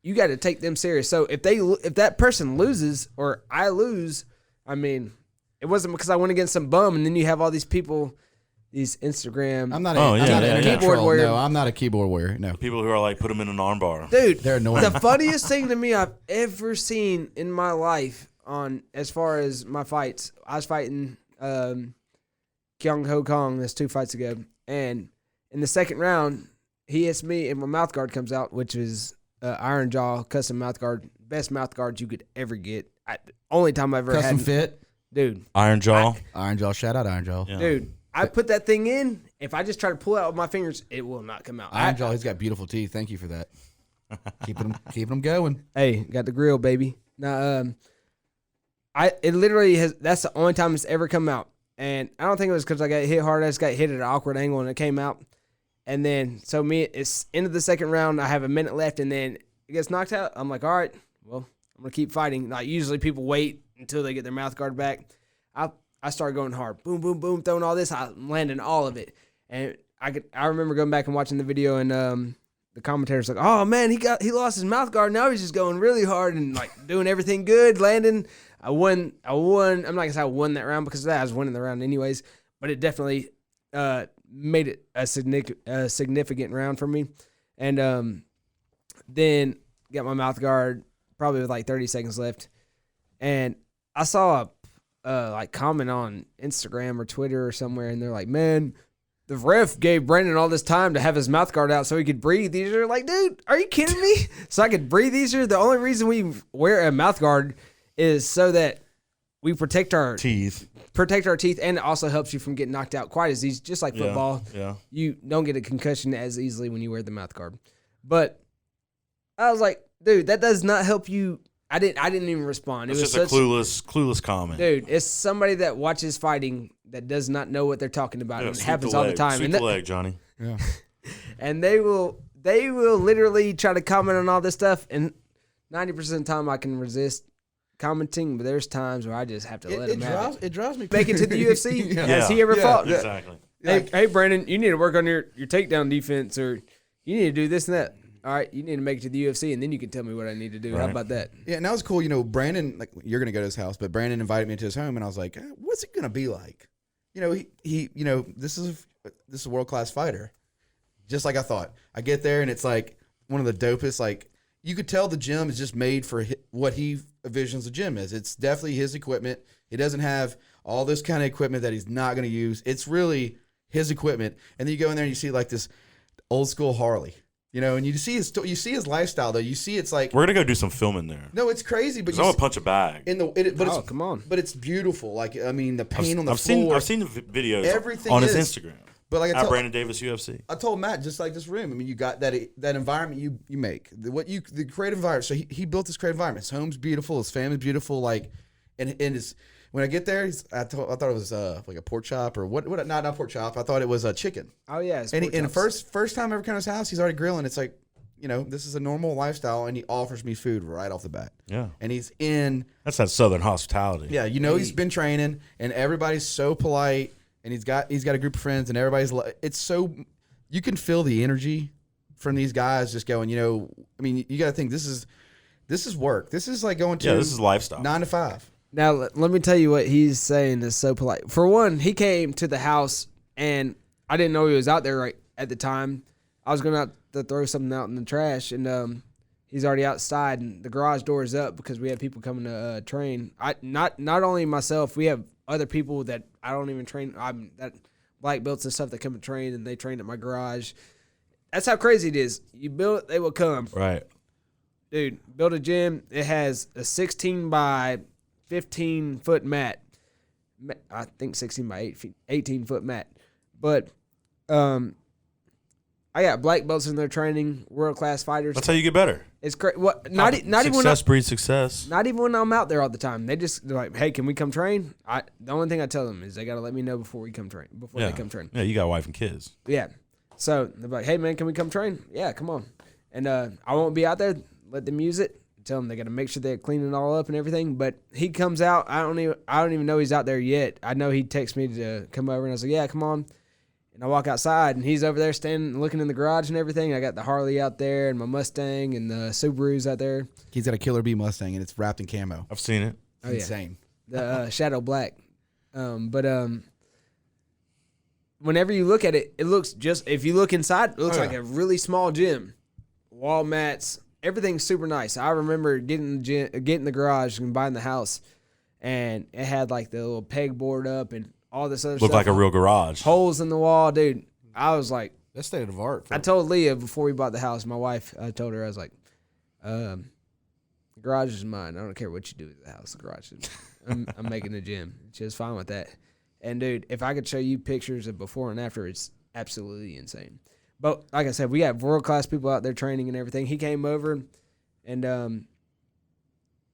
you got to take them serious. So if that person loses or I lose, I mean, it wasn't because I went against some bum, and then you have all these people. These Instagram. I'm not a keyboard warrior. No, I'm not a keyboard warrior. No. The people who are like, put them in an arm bar. Dude, they're annoying. The funniest thing to me I've ever seen in my life on as far as my fights, I was fighting Kyung Ho Kong, that's 2 fights ago. And in the second round, he hits me and my mouth guard comes out, which is Iron Jaw custom mouth guard. Best mouth guard you could ever get. Only time I've ever had. Custom fit? Dude. Iron Jaw. Iron Jaw. Shout out Iron Jaw. Yeah. Dude. I put that thing in. If I just try to pull it out with my fingers, it will not come out. Iron Jaw, he's got beautiful teeth. Thank you for that. Keeping them going. Hey, got the grill, baby. Now, it literally has. That's the only time it's ever come out, and I don't think it was because I got hit hard. I just got hit at an awkward angle, and it came out. And then, it's end of the second round. I have a minute left, and then it gets knocked out. I'm like, all right, well, I'm gonna keep fighting. Like usually, people wait until they get their mouth guard back. I started going hard, boom, boom, boom, throwing all this. I'm landing all of it, and I remember going back and watching the video, and the commentator's like, "Oh man, he lost his mouth guard. Now he's just going really hard and like doing everything good, landing." I won. I'm not gonna say I won that round because I was winning the round anyways, but it definitely made it a significant round for me. And then got my mouth guard probably with like 30 seconds left, and I saw a like comment on Instagram or Twitter or somewhere, and they're like, "Man, the ref gave Brandon all this time to have his mouth guard out so he could breathe easier." Like, dude, are you kidding me? So I could breathe easier. The only reason we wear a mouth guard is so that we protect our teeth, and it also helps you from getting knocked out quite as easy. Just like football, you don't get a concussion as easily when you wear the mouth guard. But I was like, dude, that does not help you. I didn't even respond. It's just a clueless comment. Dude, it's somebody that watches fighting that does not know what they're talking about. Yeah, and it happens all the time. Sweep the leg, Johnny. Yeah. And they will literally try to comment on all this stuff, and 90% of the time I can resist commenting, but there's times where I just have to let them have it. It drives me crazy. Make it to the UFC. Has he ever fought? Exactly. Hey, Brandon, you need to work on your takedown defense, or you need to do this and that. All right, you need to make it to the UFC, and then you can tell me what I need to do. Right. How about that? Yeah, and that was cool. You know, Brandon, like you're gonna go to his house, but Brandon invited me to his home, and I was like, "What's it gonna be like?" You know, he you know, this is a world-class fighter, just like I thought. I get there, and it's like one of the dopest. Like you could tell the gym is just made for what he envisions the gym is. It's definitely his equipment. He doesn't have all this kind of equipment that he's not gonna use. It's really his equipment, and then you go in there and you see like this old school Harley. You know, and you see his lifestyle though. You see, it's like we're gonna go do some filming there. No, it's crazy, but I'm gonna punch a bag. Come on! But it's beautiful. Like I mean, the paint on the floor. I've seen the videos. Everything on his Instagram. But like I told Brandon Davis UFC. I told Matt, just like this room. I mean, you got that environment you make the creative environment. So he built this creative environment. His home's beautiful. His family's beautiful. Like, and his. When I get there, I thought it was like a pork chop or what? Not pork chop. I thought it was a chicken. Oh yeah. And the first time I ever come to his house, he's already grilling. It's like, you know, this is a normal lifestyle, and he offers me food right off the bat. Yeah. And he's in. That's that Southern hospitality. Yeah, you know, he's been training, and everybody's so polite, and he's got a group of friends, and everybody's. It's so, you can feel the energy from these guys just going. You know, I mean, you got to think this is work. This is like going to. Yeah, this is lifestyle. 9 to 5. Now, let me tell you what he's saying is so polite. For one, he came to the house, and I didn't know he was out there right at the time. I was going to throw something out in the trash, and he's already outside, and the garage door is up because we have people coming to train. Not only myself, we have other people that I don't even train. That black belts and stuff that come and train, and they train at my garage. That's how crazy it is. You build it, they will come. Right. Dude, build a gym. It has a 16 by 15-foot mat. I think 16 by 18-foot mat. But I I got black belts in their training, world class fighters. That's how you get better. It's great. What? Not even when Success breeds success. not even when I'm out there all the time. They're like, hey, can we come train? The only thing I tell them is they gotta let me know before they come train. Yeah, you got a wife and kids. Yeah. So they're like, hey man, can we come train? Yeah, come on. And I won't be out there. Let them use it. Tell them they got to make sure they're cleaning it all up and everything. But he comes out. I don't even know he's out there yet. I know he texts me to come over, and I was like, yeah, come on. And I walk outside, and he's over there standing, looking in the garage and everything. I got the Harley out there, and my Mustang, and the Subaru's out there. He's got a Killer Bee Mustang, and it's wrapped in camo. I've seen it. Oh, Insane. The Shadow Black. Whenever you look at it, it looks just, if you look inside, it looks like a really small gym. Wall mats, everything's super nice. I remember getting the garage and buying the house, and it had like the little pegboard up and all this other stuff. Looked like a real garage. Holes in the wall, dude. I was like, That's state of art. I told Leah before we bought the house, my wife, I told her, I was like, the garage is mine. I don't care what you do with the house. The garage is mine. I'm making a gym. She was fine with that. And, dude, if I could show you pictures of before and after, it's absolutely insane. But, like I said, we got world-class people out there training and everything. He came over, and I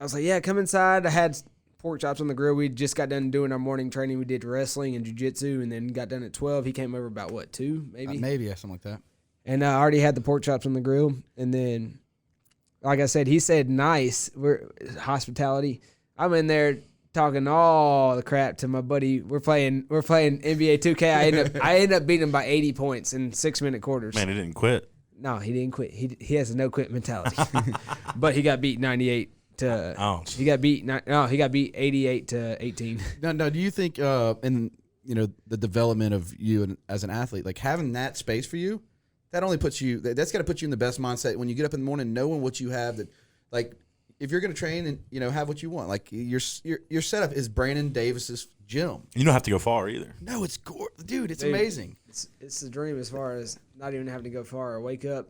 was like, yeah, come inside. I had pork chops on the grill. We just got done doing our morning training. We did wrestling and jiu-jitsu, and then got done at 12. He came over about, 2, maybe? Maybe, yeah, something like that. And I already had the pork chops on the grill. And then, like I said, he said nice. We're hospitality. I'm in there talking all the crap to my buddy. We're playing NBA 2K. I ended up beating him by 80 points in 6-minute quarters. Man, he didn't quit. No, he didn't quit. He has a no quit mentality. But he got beat 98 to. Ouch. He got beat 88 to 18. Now, do you think in the development of you as an athlete, like having that space for you, that only puts you. That's got to put you in the best mindset when you get up in the morning, knowing what you have. That, like, if you're going to train and have what you want, like your setup is Brandon Davis's gym. You don't have to go far either. No, dude, it's amazing. It's the dream as far as not even having to go far. I wake up,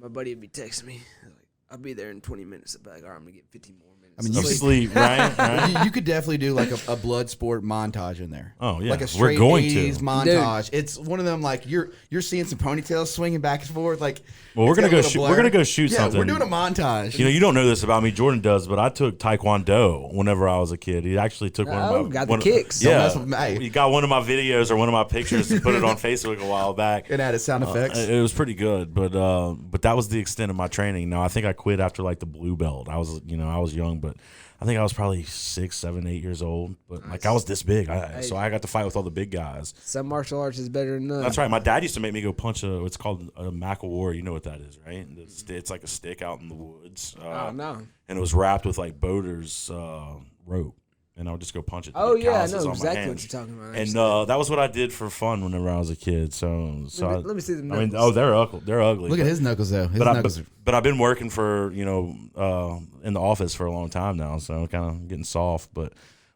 my buddy would be texting me, like, I'll be there in 20 minutes. I'll be like, all right, I'm going to get 15 more minutes. I mean, You sleep, right? you could definitely do like a blood sport montage in there. Oh yeah, like a straight we're going 80s to montage. Dude. It's one of them like you're seeing some ponytails swinging back and forth. Like, well, we're gonna go shoot. We're gonna go shoot something. We're doing a montage. You don't know this about me. Jordan does, but I took Taekwondo whenever I was a kid. He actually took one of my kicks. Yeah, he got one of my videos or one of my pictures and put it on Facebook a while back. It added sound effects. It was pretty good, but that was the extent of my training. Now I think I quit after like the blue belt. I was young, but I think I was probably 6, 7, 8 years old, but like I was this big, so I got to fight with all the big guys. Some martial arts is better than none. That's right. My dad used to make me go punch it's called a McElwar. You know what that is, right? It's like a stick out in the woods. Oh no! And it was wrapped with like boaters rope, and I would just go punch it. Oh yeah, I know exactly what you're talking about. And that was what I did for fun whenever I was a kid. So let me see the knuckles. I mean, they're ugly. They're ugly. Look at his knuckles though. But I've been working for in the office for a long time now, so kind of getting soft. But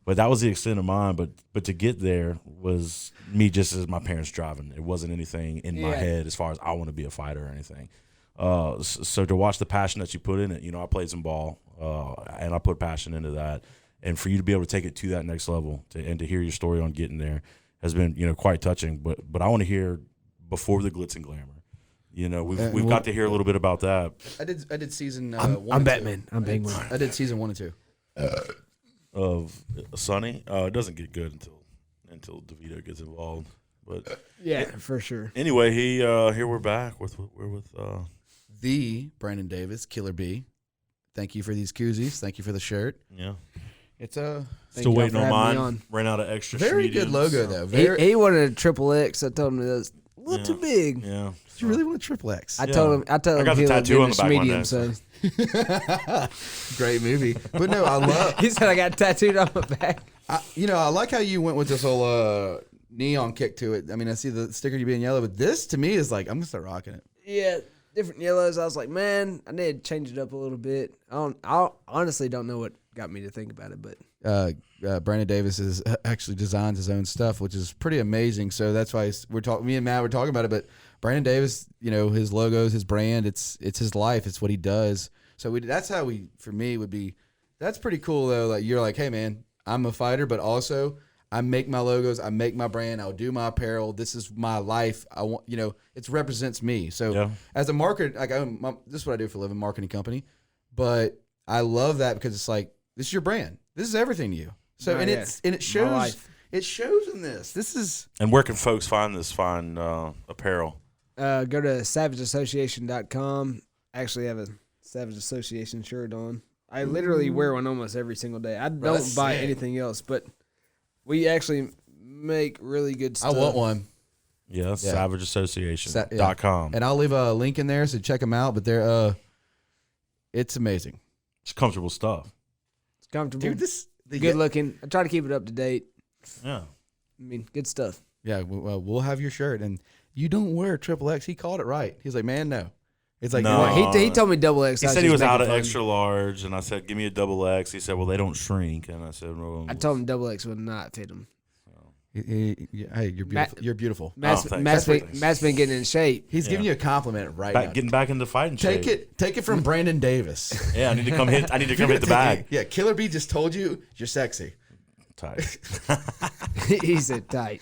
that was the extent of mine. But to get there was me just as my parents driving. It wasn't anything in my head as far as I want to be a fighter or anything. So to watch the passion that you put in it, I played some ball and I put passion into that. And for you to be able to take it to that next level and to hear your story on getting there has been, quite touching. But I want to hear before the glitz and glamour. We've got to hear a little bit about that. I did season. I'm Batman. I'm Penguin. I did season 1 and 2 of Sonny. It doesn't get good until DeVito gets involved. But yeah, for sure. Anyway, here we're back with the Brandon Davis, Killer B. Thank you for these koozies. Thank you for the shirt. Yeah. It's still waiting on mine. Ran out of extra. Very good logo though. He wanted a triple X. I told him it was a little too big. Yeah. You really want a triple X? I told him. I got the tattoo on the back medium, of my neck. Great movie. But no, I love. He said I got tattooed on my back. I like how you went with this whole neon kick to it. I mean, I see the sticker you being yellow, but this to me is like I'm gonna start rocking it. Yeah. Different yellows. I was like, man, I need to change it up a little bit. I honestly don't know what got me to think about it, but Brandon Davis is actually designs his own stuff, which is pretty amazing. So that's why me and Matt were talking about it. But Brandon Davis, his logos, his brand, it's his life. It's what he does. So that's how for me would be. That's pretty cool though. Like you're like, hey man, I'm a fighter, but also I make my logos. I make my brand. I'll do my apparel. This is my life. I want, it represents me. So as a marketer, this is what I do for a living, marketing company. But I love that because it's like, this is your brand. This is everything to you. So, it shows, in this. This is. And where can folks find this fine apparel? Go to savageassociation.com. Actually have a Savage Association shirt on. I literally wear one almost every single day. I don't buy anything else, but we actually make really good stuff. I want one. Yeah, savageassociation.com. And I'll leave a link in there, so check them out. But they're it's amazing. It's comfortable stuff. It's comfortable. Dude, good looking. I try to keep it up to date. Yeah. I mean, good stuff. Yeah, we'll have your shirt. And you don't wear XXX. He called it right. He's like, man, no. It's like, no. He told me XX. He said he was out of extra large, and I said, give me a XXX. He said, well, they don't shrink. And I said, well. I told him XX would not fit him. Hey, you're beautiful. You're beautiful. Matt's been getting in shape. He's giving you a compliment right now. Getting back into fighting shape. Take it from Brandon Davis. Yeah, I need to come hit the bag. Yeah, Killer B just told you you're sexy. Tight. He said tight.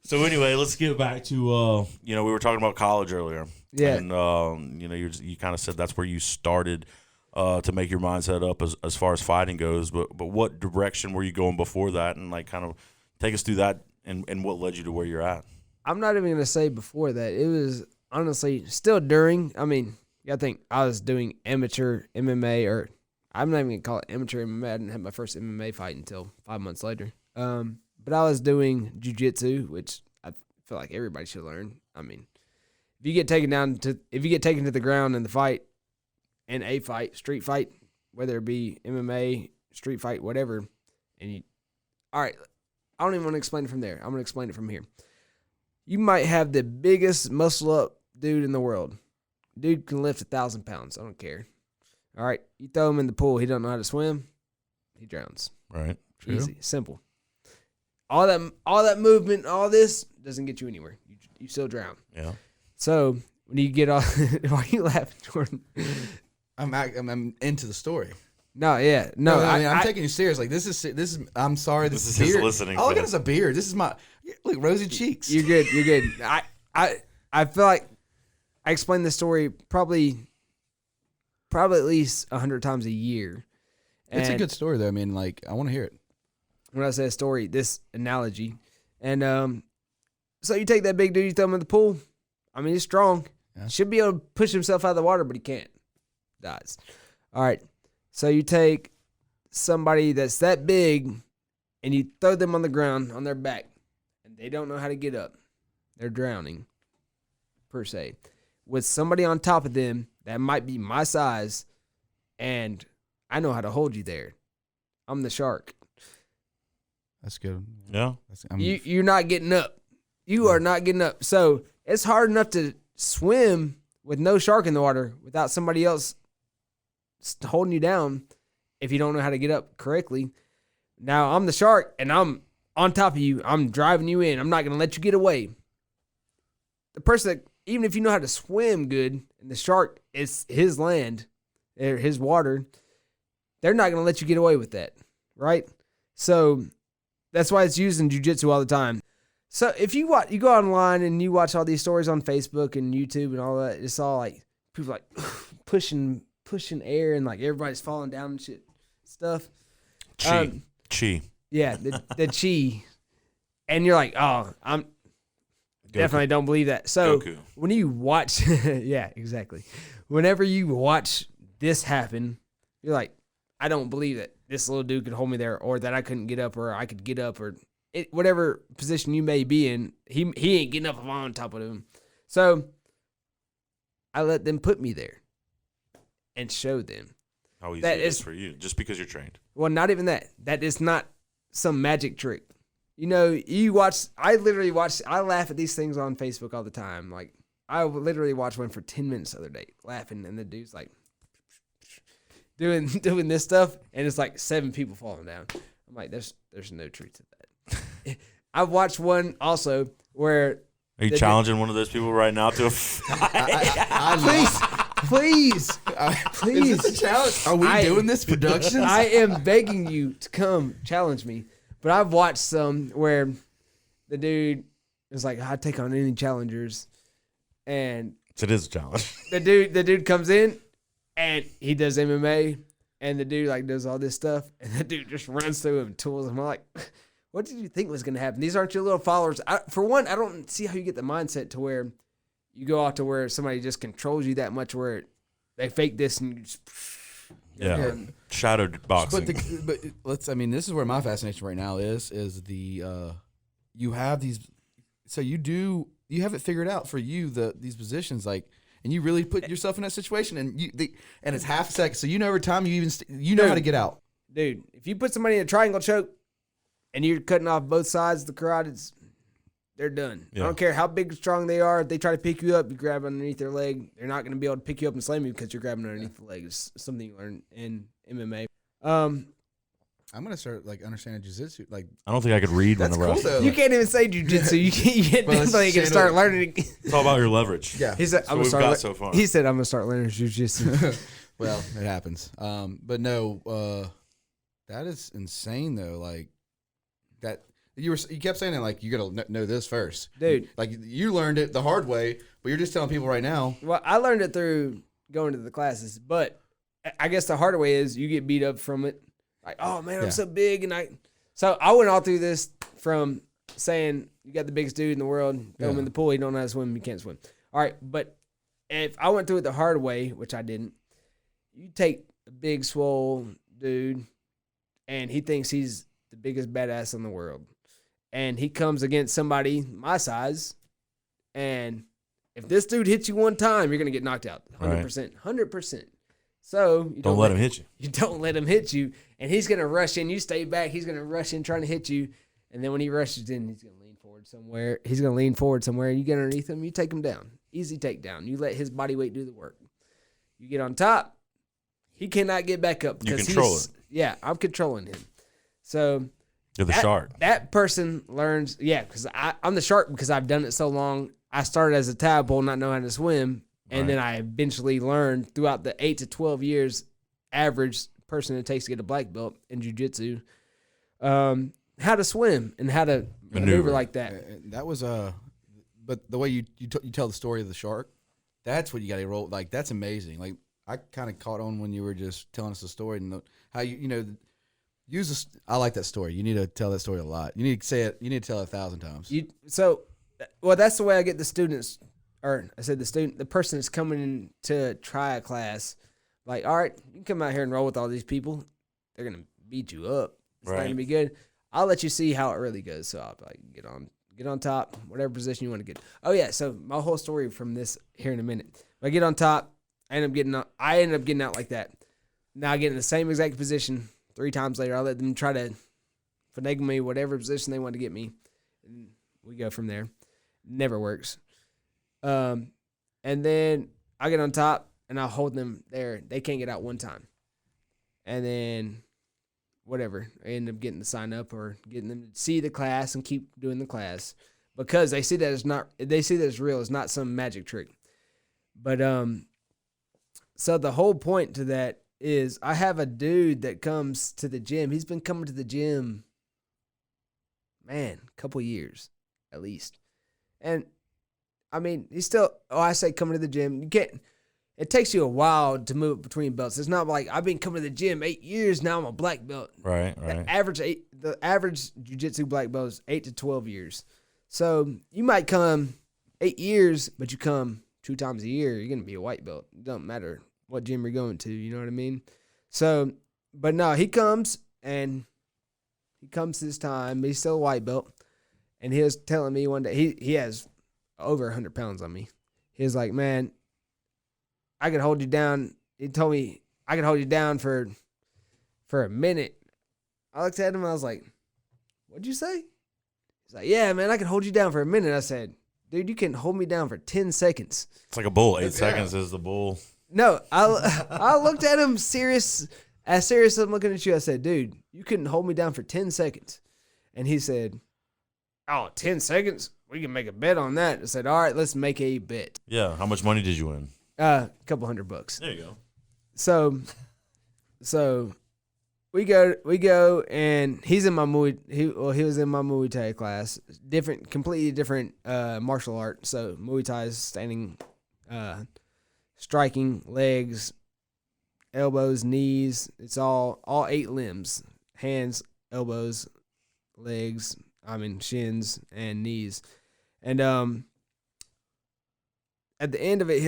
So anyway, let's get back to we were talking about college earlier. Yeah. And you kind of said that's where you started to make your mindset up as far as fighting goes. But what direction were you going before that, and like kind of take us through that and what led you to where you're at? I'm not even gonna say before that. It was honestly still during. I mean, I think I was doing amateur MMA, or I'm not even gonna call it amateur MMA. I didn't have my first MMA fight until 5 months later. But I was doing jiu-jitsu, which I feel like everybody should learn. I mean, if you get taken to the ground in the fight, in a fight, street fight, whether it be MMA, street fight, whatever, all right, I don't even want to explain it from there. I'm going to explain it from here. You might have the biggest muscle up dude in the world. Dude can lift 1,000 pounds. I don't care. All right, you throw him in the pool. He don't know how to swim. He drowns. Right. True. Easy, simple. All that movement, all this doesn't get you anywhere. You still drown. Yeah. So when you get off, why are you laughing, Jourdan? I'm into the story. No, yeah, no. I'm taking you serious. Like this is. I'm sorry. This is his beard. listening. All I got is a beard. This is my look rosy cheeks. You're good. You're good. I feel like I explain this story probably at least 100 times a year. It's a good story though. I mean, like I want to hear it. When I say a story, this analogy, and so you take that big dude, you throw him in the pool. I mean, he's strong. Yeah. Should be able to push himself out of the water, but he can't. Dies. All right. So you take somebody that's that big, and you throw them on the ground on their back, and they don't know how to get up. They're drowning, per se. With somebody on top of them that might be my size, and I know how to hold you there. I'm the shark. That's good. Yeah. You're not getting up. You are not getting up. So it's hard enough to swim with no shark in the water without somebody else holding you down if you don't know how to get up correctly. Now I'm the shark and I'm on top of you. I'm driving you in. I'm not going to let you get away. The person that, even if you know how to swim good and the shark is his land or his water, they're not going to let you get away with that. Right? So that's why it's used in jiu-jitsu all the time. So if you go online and you watch all these stories on Facebook and YouTube and all that, it's all like people like pushing air and like everybody's falling down and shit stuff. Chi. Yeah, the chi. And you're like, oh, I'm definitely don't believe that. So Goku. When you watch, yeah, exactly. Whenever you watch this happen, you're like, I don't believe that this little dude could hold me there, or that I couldn't get up, or I could get up, or whatever position you may be in. He ain't getting up. I'm on top of him. So I let them put me there and show them. How easy it is for you, just because you're trained. Well, not even that. That is not some magic trick. You know, I laugh at these things on Facebook all the time. Like, I literally watched one for 10 minutes the other day, laughing, and the dude's like doing this stuff, and it's like 7 people falling down. I'm like, there's no truth to that. I've watched one also where... Are you challenging one of those people right now to a fight? Please. Is this a challenge? Are we doing this production? I am begging you to come challenge me. But I've watched some where the dude is like, "I'd take on any challengers," and It is a challenge. the dude comes in and he does MMA, and the dude like does all this stuff, and the dude just runs through him, tools him. I'm like, what did you think was going to happen? These aren't your little followers. For one, I don't see how you get the mindset to where you go out to where somebody just controls you that much, where they fake this and you just. Yeah. Shadowed boxing. But let's. I mean, this is where my fascination right now is the you have these. So you have it figured out for you these positions like. And you really put yourself in that situation, and and it's half a second. So you know every time you know how to get out. Dude, if you put somebody in a triangle choke and you're cutting off both sides of the carotids, they're done. Yeah. I don't care how big or strong they are. If they try to pick you up, you grab underneath their leg. They're not going to be able to pick you up and slam you because you're grabbing underneath the leg. It's something you learn in MMA. I'm gonna start like understanding jiu-jitsu. Like I don't think I could read when that's the cool ref. though. you can't even say jujitsu. You can't Well, definitely can start learning. It's all about your leverage. Yeah. He said, So "I'm we've gonna got start." so far. He said, "I'm gonna start learning jujitsu." Well, it happens. But no, that is insane though. Like that you kept saying that like you gotta know this first, Dude. Like you learned it the hard way, but you're just telling people right now. Well, I learned it through going to the classes, but I guess the harder way is you get beat up from it. Like, oh man, I'm Yeah. so big, so I went all through this from saying you got the biggest dude in the world, throw him Yeah. in the pool, he don't know how to swim, he can't swim. All right, but if I went through it the hard way, which I didn't, you take a big swole dude, and he thinks he's the biggest badass in the world, and he comes against somebody my size, and if this dude hits you one time, you're gonna get knocked out, 100%, 100%. So you Don't let him hit you. You don't let him hit you, and he's gonna rush in. You stay back. He's gonna rush in trying to hit you, and then when he rushes in, he's gonna lean forward somewhere. You get underneath him. You take him down. Easy takedown. You let his body weight do the work. You get on top. He cannot get back up You because control it. Yeah, I'm controlling him. So You're the shark. that person learns. Yeah, because I'm the shark because I've done it so long. I started as a tadpole, not knowing how to swim. And then I eventually learned throughout the 8 to 12 years average person it takes to get a black belt in jiu-jitsu, how to swim and how to maneuver like that. That was but the way you tell the story of the shark, that's what you got to roll. Like that's amazing. Like I kind of caught on when you were just telling us the story and how I like that story. You need to tell that story a lot. You need to say it. You need to tell it 1,000 times. That's the way I get the students. Or I said the person that's coming in to try a class, like, all right, you can come out here and roll with all these people. They're gonna beat you up. It's not gonna be good. I'll let you see how it really goes. So I'll be like, get on top, whatever position you want to get. Oh yeah, so my whole story from this here in a minute. If I get on top, I end up getting out like that. Now I get in the same exact position 3 times later. I'll let them try to finagle me, whatever position they want to get me. And we go from there. Never works. And then I get on top and I'll hold them there. They can't get out one time. And then whatever, I end up getting to sign up or getting them to see the class and keep doing the class because they see that it's real. It's not some magic trick. But, so the whole point to that is I have a dude that comes to the gym. He's been coming to the gym, man, a couple years at least. And I mean, he's still, I say coming to the gym. It takes you a while to move between belts. It's not like I've been coming to the gym 8 years, now I'm a black belt. Right. The average jiu-jitsu black belt is 8 to 12 years. So you might come 8 years, but you come 2 times a year, you're going to be a white belt. It doesn't matter what gym you're going to, you know what I mean? So, but no, he comes this time, he's still a white belt. And he was telling me one day, he has over 100 pounds on me. He was like, man, I could hold you down. He told me I could hold you down for a minute. I looked at him and I was like, what'd you say? He's like, yeah, man, I can hold you down for a minute. I said, dude, you can hold me down for 10 seconds. It's like a bull. 8 seconds is the bull. No, I looked at him serious as I'm looking at you. I said, dude, you couldn't hold me down for 10 seconds. And he said, oh, 10 seconds? We can make a bet on that. I said, all right, let's make a bet. Yeah. How much money did you win? A couple $100. There you go. So we go, and he's in my he was in my Muay Thai class. Completely different martial art. So Muay Thai is standing, striking, legs, elbows, knees. It's all 8 limbs: hands, elbows, legs. Shins and knees. And at the end of it,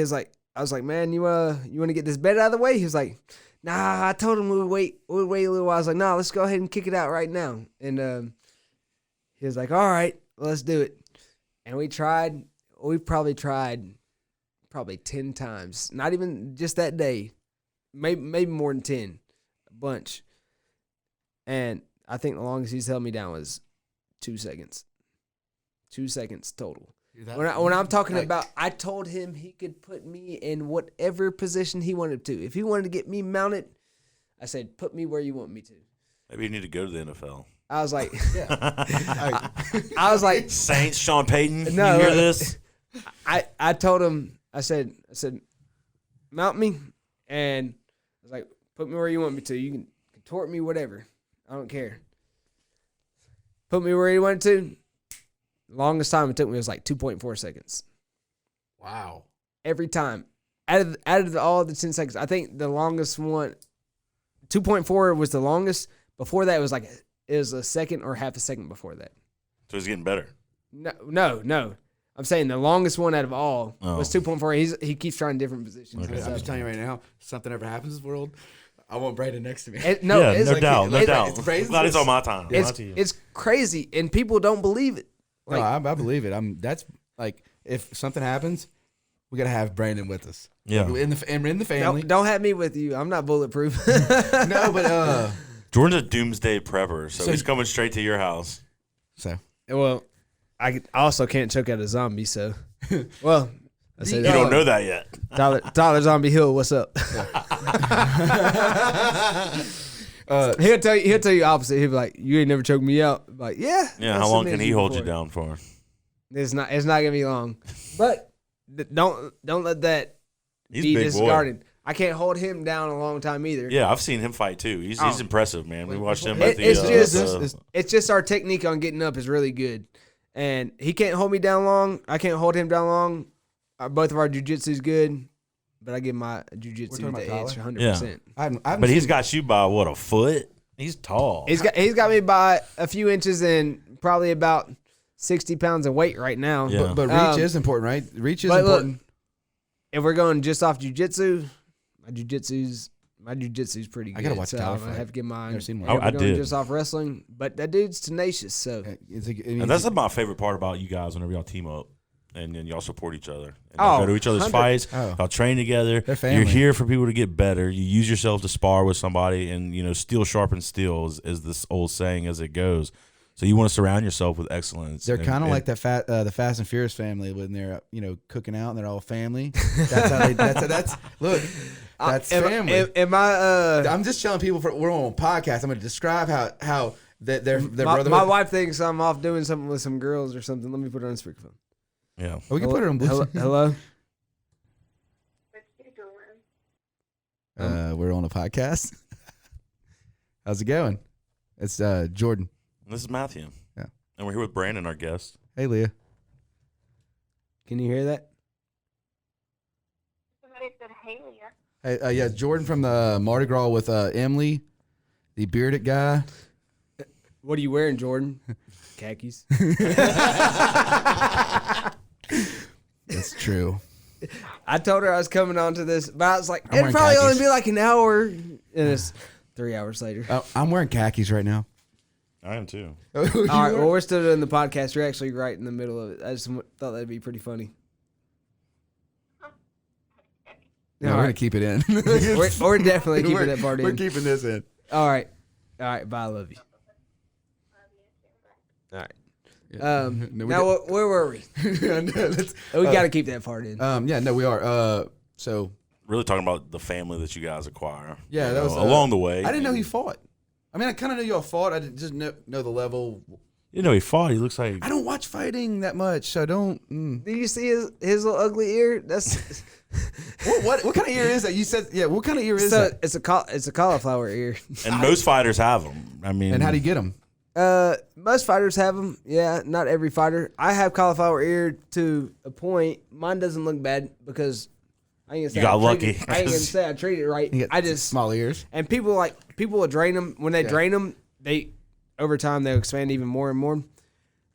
I was like, man, you want to get this bed out of the way? He was like, nah. I told him we would wait a little while. I was like, nah, let's go ahead and kick it out right now. And he was like, all right, let's do it. And we probably tried 10 times. Not even just that day. Maybe more than 10. A bunch. And I think the longest he's held me down was 2 seconds. 2 seconds total. When I'm talking about, I told him he could put me in whatever position he wanted to. If he wanted to get me mounted, I said, put me where you want me to. Maybe you need to go to the NFL. I was like, I was like, Saints, Sean Payton. No, you hear this? I told him, I said, mount me, and I was like, put me where you want me to. You can contort me, whatever. I don't care. Put me where you want to. Longest time it took me was like 2.4 seconds. Wow. Every time. Out of all the 10 seconds, I think the longest one, 2.4 was the longest. Before that, it was a second or half a second before that. So he's getting better. No. I'm saying the longest one out of all was 2.4. He keeps trying different positions. Okay. I'm just telling you right now, something ever happens in this world, I want Brandon next to me. No doubt. It's glad it's on my time. It's crazy, and people don't believe it. No, I believe it. That's like, if something happens, we gotta have Brandon with us. Yeah, in the family. Don't have me with you. I'm not bulletproof. No, but Jordan's a doomsday prepper, so he's coming straight to your house. So well, I also can't choke out a zombie. So well, I say you don't know that yet. Tyler Zombie Hill, what's up? He'll tell you opposite. He'll be like, "You ain't never choked me out." I'm like, yeah. How long can he hold you down for? It's not gonna be long. But don't let that be discarded. I can't hold him down a long time either. Yeah, I've seen him fight too. He's impressive, man. We watched him at the. It's just our technique on getting up is really good, and he can't hold me down long. I can't hold him down long. Both of our jiu-jitsu's good. But I give my jiu-jitsu the edge 100%. Yeah. But he's got you by, what, a foot? He's tall. He's got me by a few inches and probably about 60 pounds of weight right now. Yeah. But reach is important, right? Reach is important. Look, if we're going just off jiu-jitsu, my jiu-jitsu's pretty good. I gotta watch Tyler. fight. I have to get mine. Never seen one. I did. Just off wrestling, but that dude's tenacious. So and that's my favorite part about you guys whenever y'all team up. And then y'all support each other. And y'all go to each other's fights. Y'all train together. They're family. You're here for people to get better. You use yourself to spar with somebody. And, steel sharpens steel is this old saying as it goes. So you want to surround yourself with excellence. They're kind of like the Fast and Furious family when they're cooking out and they're all family. That's how they. That's family. I'm just telling people we're on a podcast. I'm going to describe how their brother. My wife thinks I'm off doing something with some girls or something. Let me put it on speakerphone. Yeah, we can put it on Bluetooth. Hello. What you doing? We're on a podcast. How's it going? It's Jourdan. This is Matthew. Yeah, and we're here with Brandon, our guest. Hey, Leah. Can you hear that? Somebody said, "Hey, Leah." Hey, yeah, Jourdan from the Mardi Gras with Emily, the bearded guy. What are you wearing, Jourdan? Khakis. That's true. I told her I was coming on to this, but I was like, I'm it'd wearing probably khakis. only be like an hour. And it's 3 hours later. I'm wearing khakis right now. I am too. All right, well, we're still doing the podcast. You're actually right in the middle of it. I just thought that'd be pretty funny. No, we're gonna keep it in. we're definitely keeping that part in. We're keeping this in. All right. Bye. I love you. All right. Yeah. Now, where were we? We got to keep that part in. We are. So really talking about the family that you guys acquire. Yeah, that was along the way. I didn't know he fought. I mean, I kind of knew y'all fought. I didn't just know the level You know, he fought. He looks like I don't watch fighting that much, so I don't. Do you see his little ugly ear? That's What kind of ear is that? You said What kind of ear is so that? it's a cauliflower ear. and most fighters have them. I mean, And how do you get them? Most fighters have them. Yeah, not every fighter. I have cauliflower ear to a point. Mine doesn't look bad because I ain't gonna say You got I treated- lucky. I ain't gonna say I treated it right. You get I just small ears. and people will drain them. When they drain them, they over time they'll expand even more and more.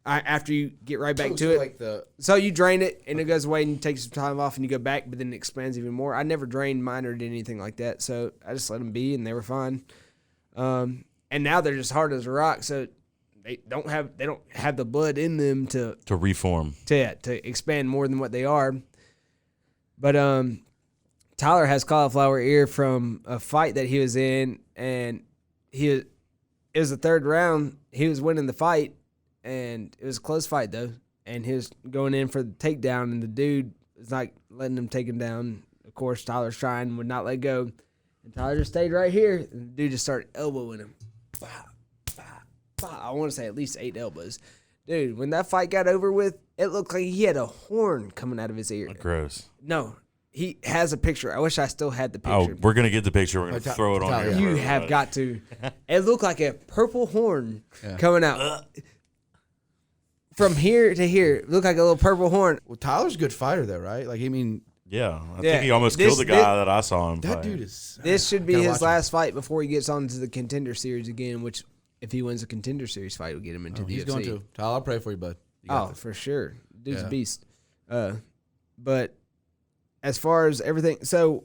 After you get right back to it, Like the so you drain it and it goes away and you take some time off and you go back, but then it expands even more. I never drained mine or did anything like that, so I just let them be and they were fine. And now they're just hard as a rock, so they don't have the blood in them to reform. to expand more than what they are. But Tyler has cauliflower ear from a fight that he was in, and it was the third round. He was winning the fight, and it was a close fight though. And he was going in for the takedown, and the dude was like letting him take him down. Of course, Tyler's trying, would not let go, and Tyler just stayed right here. And the dude just started elbowing him. I want to say at least 8 elbows. Dude, when that fight got over with, it looked like he had a horn coming out of his ear. Gross. No, he has a picture. I wish I still had the Oh, picture. we're gonna get the picture. We're gonna throw it on Tyler, here. You for have everybody. got to. It looked like a purple horn coming out. From here to here, it looked like a little purple horn. Well, Tyler's a good fighter though, right? Like, I mean, Yeah, I Yeah, think he almost this- killed the guy that I saw him. that fight. dude is. This should be Gotta his watch him. last fight before he gets on to the Contender Series again, which if he wins the Contender Series fight, will get him into the He's UFC. going to. Tyler, I'll pray for you, bud. You got Oh, this. for sure. Dude's Yeah. a beast. But as far as everything, so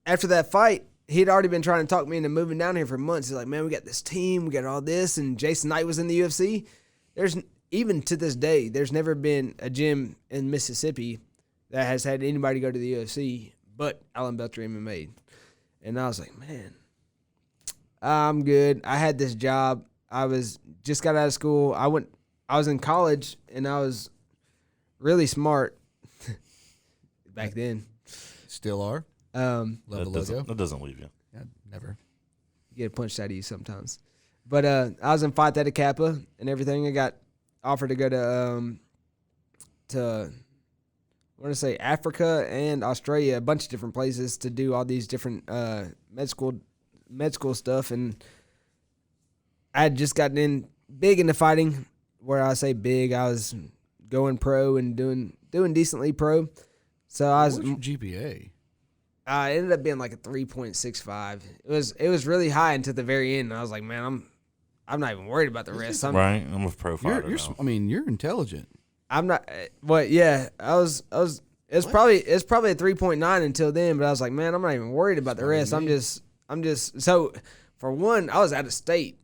after that fight, he'd already been trying to talk me into moving down here for months. He's like, man, we got this team, we got all this, and Jason Knight was in the UFC. Even to this day, there's never been a gym in Mississippi that has had anybody go to the UFC but Alan Belcher MMA. And I was like, man, I'm good. I had this job. I just got out of school. I was in college and I was really smart back then. Still are. Um, Love the logo. That doesn't leave you. Yeah, never. get a punch out of you sometimes. But I was in Phi Theta Kappa and everything. I got offered to go to I want to say Africa and Australia, a bunch of different places to do all these different med school stuff. And I had just gotten in big into fighting. Where I say big, I was going pro and doing decently pro. So I was. What's your GPA? It ended up being like a 3.65. It was really high until the very end. And I was like, man, I'm not even worried about the rest. Right? I'm a pro fighter You're now. I mean, you're intelligent. I'm not. But yeah, I was. It's probably a 3.9 until then. But I was like, man, I'm not even worried about the rest. I'm just. So for one, I was out of state,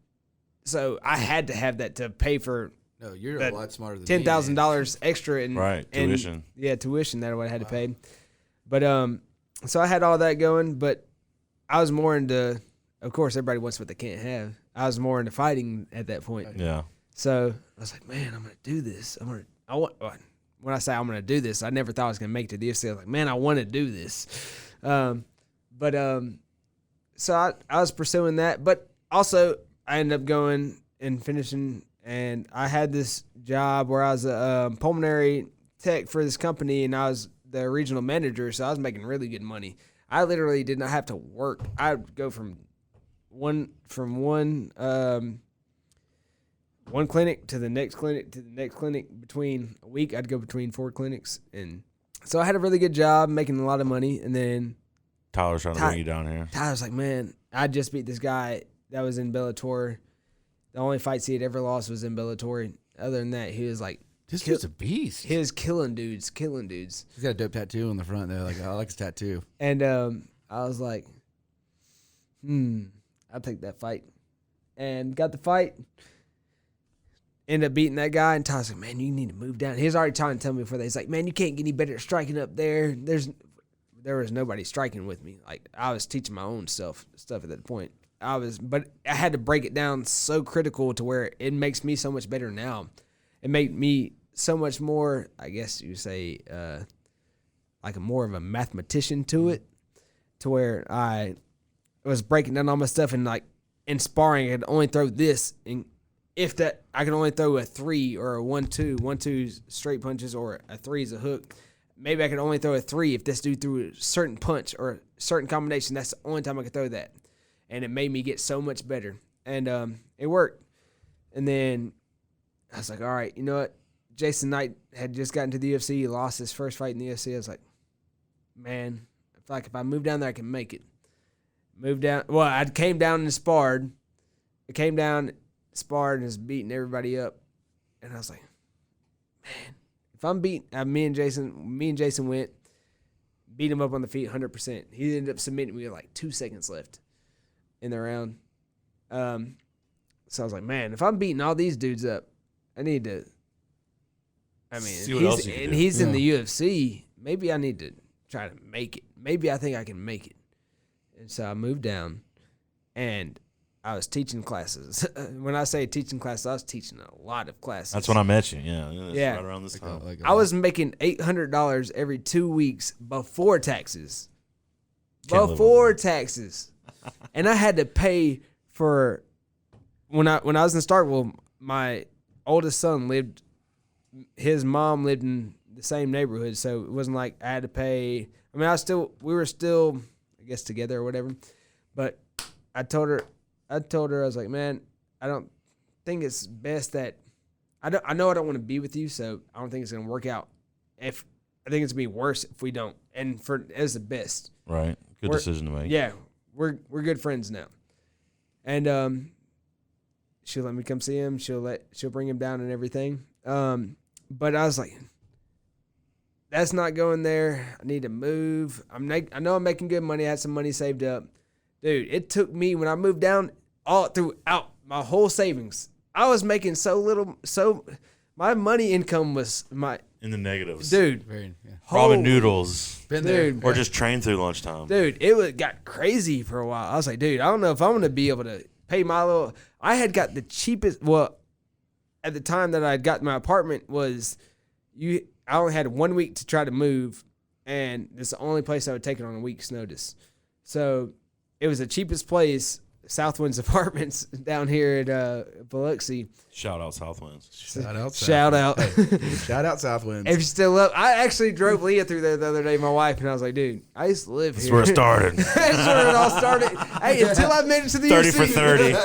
so I had to have that to pay for. No, you're That a lot smarter than me, $10,000 extra in tuition. Yeah, tuition that I would have had to pay. But so I had all that going, but I was more into. Of course, everybody wants what they can't have. I was more into fighting at that point. Yeah. So I was like, man, I'm gonna do this. When I say I'm gonna do this, I never thought I was gonna make it to the UFC. I was like, man, I want to do this. So I was pursuing that, but also I ended up going and finishing. And I had this job where I was a pulmonary tech for this company, and I was the regional manager, so I was making really good money. I literally did not have to work. I would go from one clinic to the next clinic to the next clinic. Between a week, I'd go between 4 clinics, and so I had a really good job, making a lot of money. And then Tyler's trying to bring you down here. Tyler's like, man, I just beat this guy that was in Bellator. The only fights he had ever lost was in Bellator. Other than that, he was like, This dude's a beast. he was killing dudes. He's got a dope tattoo on the front there. Like, I like his tattoo. And I was like, I'll take that fight. And got the fight. Ended up beating that guy. And Tyler's like, man, you need to move down. He was already trying to tell me before that. He's like, man, you can't get any better at striking up there. There was nobody striking with me. Like, I was teaching my own stuff at that point. But I had to break it down so critical to where it makes me so much better now. It made me so much more, I guess you say, like more of a mathematician to it, to where I was breaking down all my stuff and like in sparring, I could only throw this and if that I can only throw a 3 or a 1-2, 1-2's straight punches or a 3 is a hook. Maybe I could only throw a 3 if this dude threw a certain punch or a certain combination. That's the only time I could throw that. And it made me get so much better. And it worked. And then I was like, all right, you know what? Jason Knight had just gotten to the UFC. He lost his first fight in the UFC. I was like, man, I feel like if I move down there, I can make it. Moved down. Well, I came down and sparred. I came down, sparred, and was beating everybody up. And I was like, man, if I'm beat, me and Jason went, beat him up on the feet 100%. He ended up submitting me with like 2 seconds left in the round. So I was like, man, if I'm beating all these dudes up, I need to. I mean, See what else you can do. he's in the UFC. Maybe I need to try to make it. Maybe I think I can make it. And so I moved down, and I was teaching classes. When I say teaching classes, I was teaching a lot of classes. That's when I met you. Yeah. Yeah. Right around this time. I was making $800 every 2 weeks before taxes. Can't live Before taxes. And I had to pay for when I was in Starkville, my oldest son his mom lived in the same neighborhood, so it wasn't like I had to pay. I mean, we were still, I guess, together or whatever. But I told her, I was like, man, I don't think it's best that I know I don't want to be with you, so I don't think it's gonna work out. I think it's gonna be worse if we don't. And as the best. Right. Good decision to make. Yeah, we're good friends now. And she'll let me come see him. She'll bring him down and everything. But I was like, that's not going there. I need to move. I know I'm making good money. I had some money saved up. Dude, it took me when I moved down all throughout my whole savings. I was making so little, my money income was in the negatives. Dude. Ramen noodles. Been there. Dude. Or just train through lunchtime. Dude, it got crazy for a while. I was like, dude, I don't know if I'm going to be able to pay my little. I had got the cheapest. Well, at the time that I had got my apartment I only had 1 week to try to move, and it's the only place I would take it on a week's notice. So it was the cheapest place, Southwinds Apartments down here at Biloxi. Shout out Southwinds. Shout out. Shout out. Shout out Southwinds. If you're still up, I actually drove Leah through there the other day, my wife, and I was like, dude, I used to live That's here. where it started. That's where it all started. Hey, until I made it to the 30 UFC. for 30.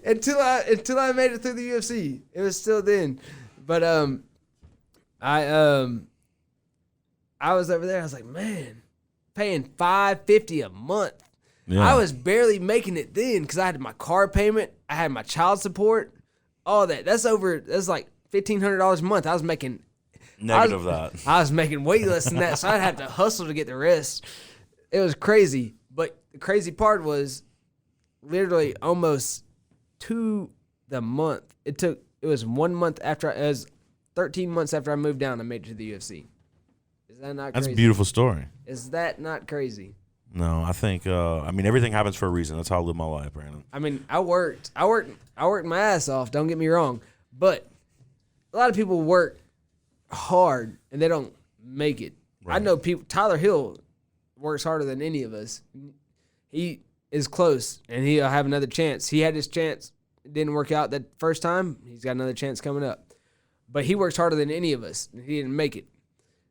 Until I made it through the UFC. It was still then. But I was over there. I was like, man, paying $550 a month. Yeah. I was barely making it then because I had my car payment, I had my child support, all that. That's like $1,500 a month. I was making Negative that. I was making way less than that, so I'd have to hustle to get the rest. It was crazy. But the crazy part was literally almost the month. It was 1 month after it was 13 months after I moved down, I made it to the UFC. Is that not crazy? That's a beautiful story. Is that not crazy? No, I think everything happens for a reason. That's how I live my life, Brandon. I mean, I worked my ass off, don't get me wrong. But a lot of people work hard and they don't make it. Right. I know people. Tyler Hill works harder than any of us. He is close, and he'll have another chance. He had his chance. It didn't work out that first time. He's got another chance coming up. But he works harder than any of us, and he didn't make it.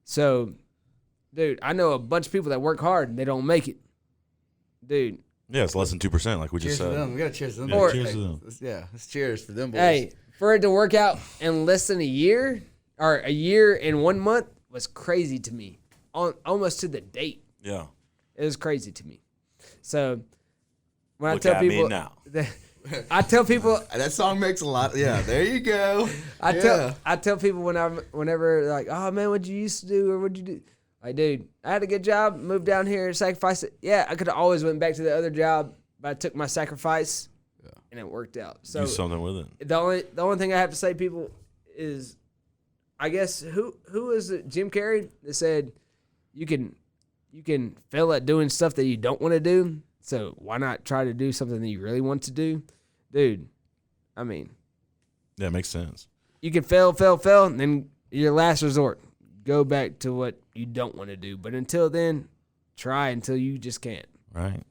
So, dude, I know a bunch of people that work hard, and they don't make it. Dude. Yeah, it's less than 2%, like we just Cheers to said. them. We got to cheers to them. Yeah, boys. cheers to them. Let's cheers for them boys. Hey, for it to work out in less than a year, or a year and 1 month, was crazy to me. Almost to the date. Yeah. It was crazy to me. So when Look I tell at people me now. I tell people That song makes a lot. Yeah, there you go. I tell people whenever they're like, oh man, what'd you used to do or what'd you do? Like, dude, I had a good job, moved down here, sacrificed it. Yeah, I could have always went back to the other job, but I took my sacrifice and it worked out. So Do something with it. the only thing I have to say, people, is I guess who is it? Jim Carrey that said you can fail at doing stuff that you don't want to do. So why not try to do something that you really want to do? Dude, I mean. Yeah, it makes sense. You can fail, and then your last resort, go back to what you don't want to do. But until then, try until you just can't. Right.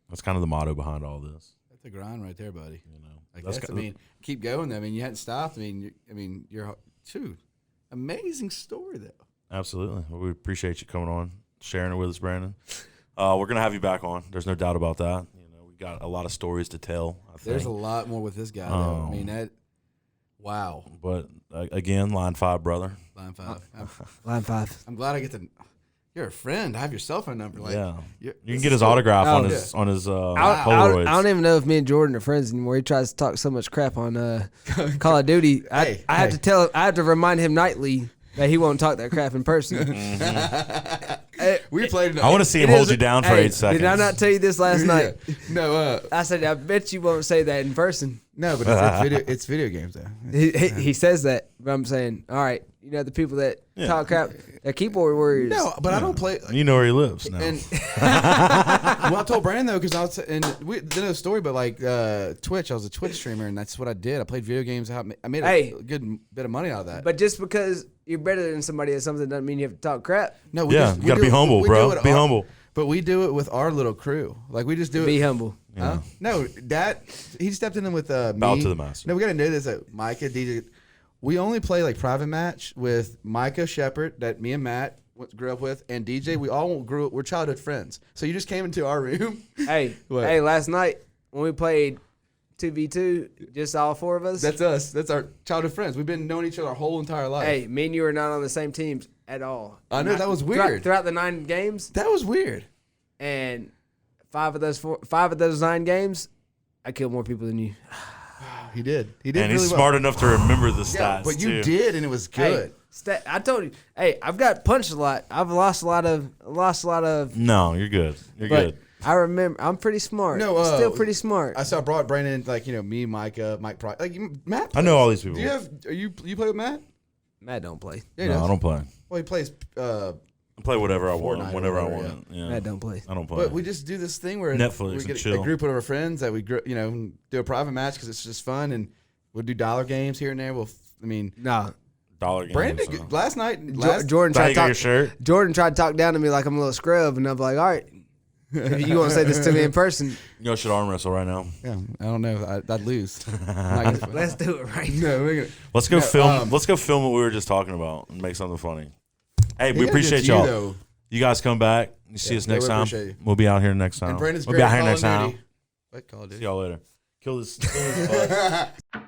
That's kind of the motto behind all this. the grind right there, buddy. You know, Like that's, I mean, keep going. I mean, you hadn't stopped. You're dude. Amazing story though. absolutely. Well, we appreciate you coming on, sharing it with us, Brandon. We're gonna have you back on. There's no doubt about that. You know, we got a lot of stories to tell. I think. There's a lot more with this guy. Though. I mean that. Wow. But again, line 5, brother. Line 5. Line 5. I'm glad I get to. You're a friend. I have your cell phone number. Like, Yeah, you you can get his autograph Oh, on his Polaroids. I don't even know if me and Jordan are friends anymore. He tries to talk so much crap on Call of Duty. I have to tell him. I have to remind him nightly that he won't talk that crap in person. We played. I want to see him hold you down for 8 seconds. Did I not tell you this last night? No. I said I bet you won't say that in person. No, but it's video. It's video games though. He says that, but I'm saying, all right, you know the people that talk crap, they're keyboard warriors. No, but I don't play. You know where he lives now. And well, I told Brandon though because I was we didn't know the story, but like Twitch, I was a Twitch streamer, and that's what I did. I played video games. I made a good bit of money out of that. But just because you're better than somebody at something doesn't mean you have to talk crap. No, you got to be humble, bro. Be humble. But we do it with our little crew. Like we just do Be it. humble. Huh? No, he stepped in with me. Bow to the master. No, we got to know this. Micah, DJ. We only play like private match with Micah Shepard that me and Matt grew up with, and DJ. We all grew up. We're childhood friends. So you just came into our room. Hey, What? hey! Last night when we played 2v2, just all 4 of us. That's us. That's our childhood friends. We've been knowing each other our whole entire life. Hey, me and you are not on the same teams at all. I know, that was weird. Throughout the 9 games, That was weird. and 5 of those 9 games, I killed more people than you. He did. He did. And really he's well. smart enough to remember the stats. Yeah, but you too. did, and it was good. Hey, I told you. Hey, I've got punched a lot. I've lost a lot of. No, you're good. You're But good. I remember. I'm pretty smart. No, I'm still pretty smart. I brought Brandon, like me, Micah, Mike Price, like Matt. I know all these people. Do you have? You play with Matt? Matt don't play. Yeah, he No, does. I don't play. Well, he plays. I play whatever I want, Fortnite whenever or I whatever, want. Yeah. Matt don't play. I don't play. But we just do this thing where Netflix we and get chill. a group of our friends that we do a private match because it's just fun, and we'll do dollar games here and there. No. Dollar games. Brandon so. last night. Jordan How tried you to got your talk. shirt? Jordan tried to talk down to me like I'm a little scrub, and I'm like, all right, if you want to say this to me in person, You guys should arm wrestle right now. Yeah, I don't know. I'd lose. let's do it right. No, we're gonna. Let's go No, film. Let's go film what we were just talking about and make something funny. Hey, we Yeah, appreciate it's you, y'all. though. You guys come back. You see us yeah, next we time. appreciate you. We'll be out here next time. And Brandon's we'll great be out at here next Call of time. Duty. What Call of Duty? See y'all later. Kill this. Kill this bus.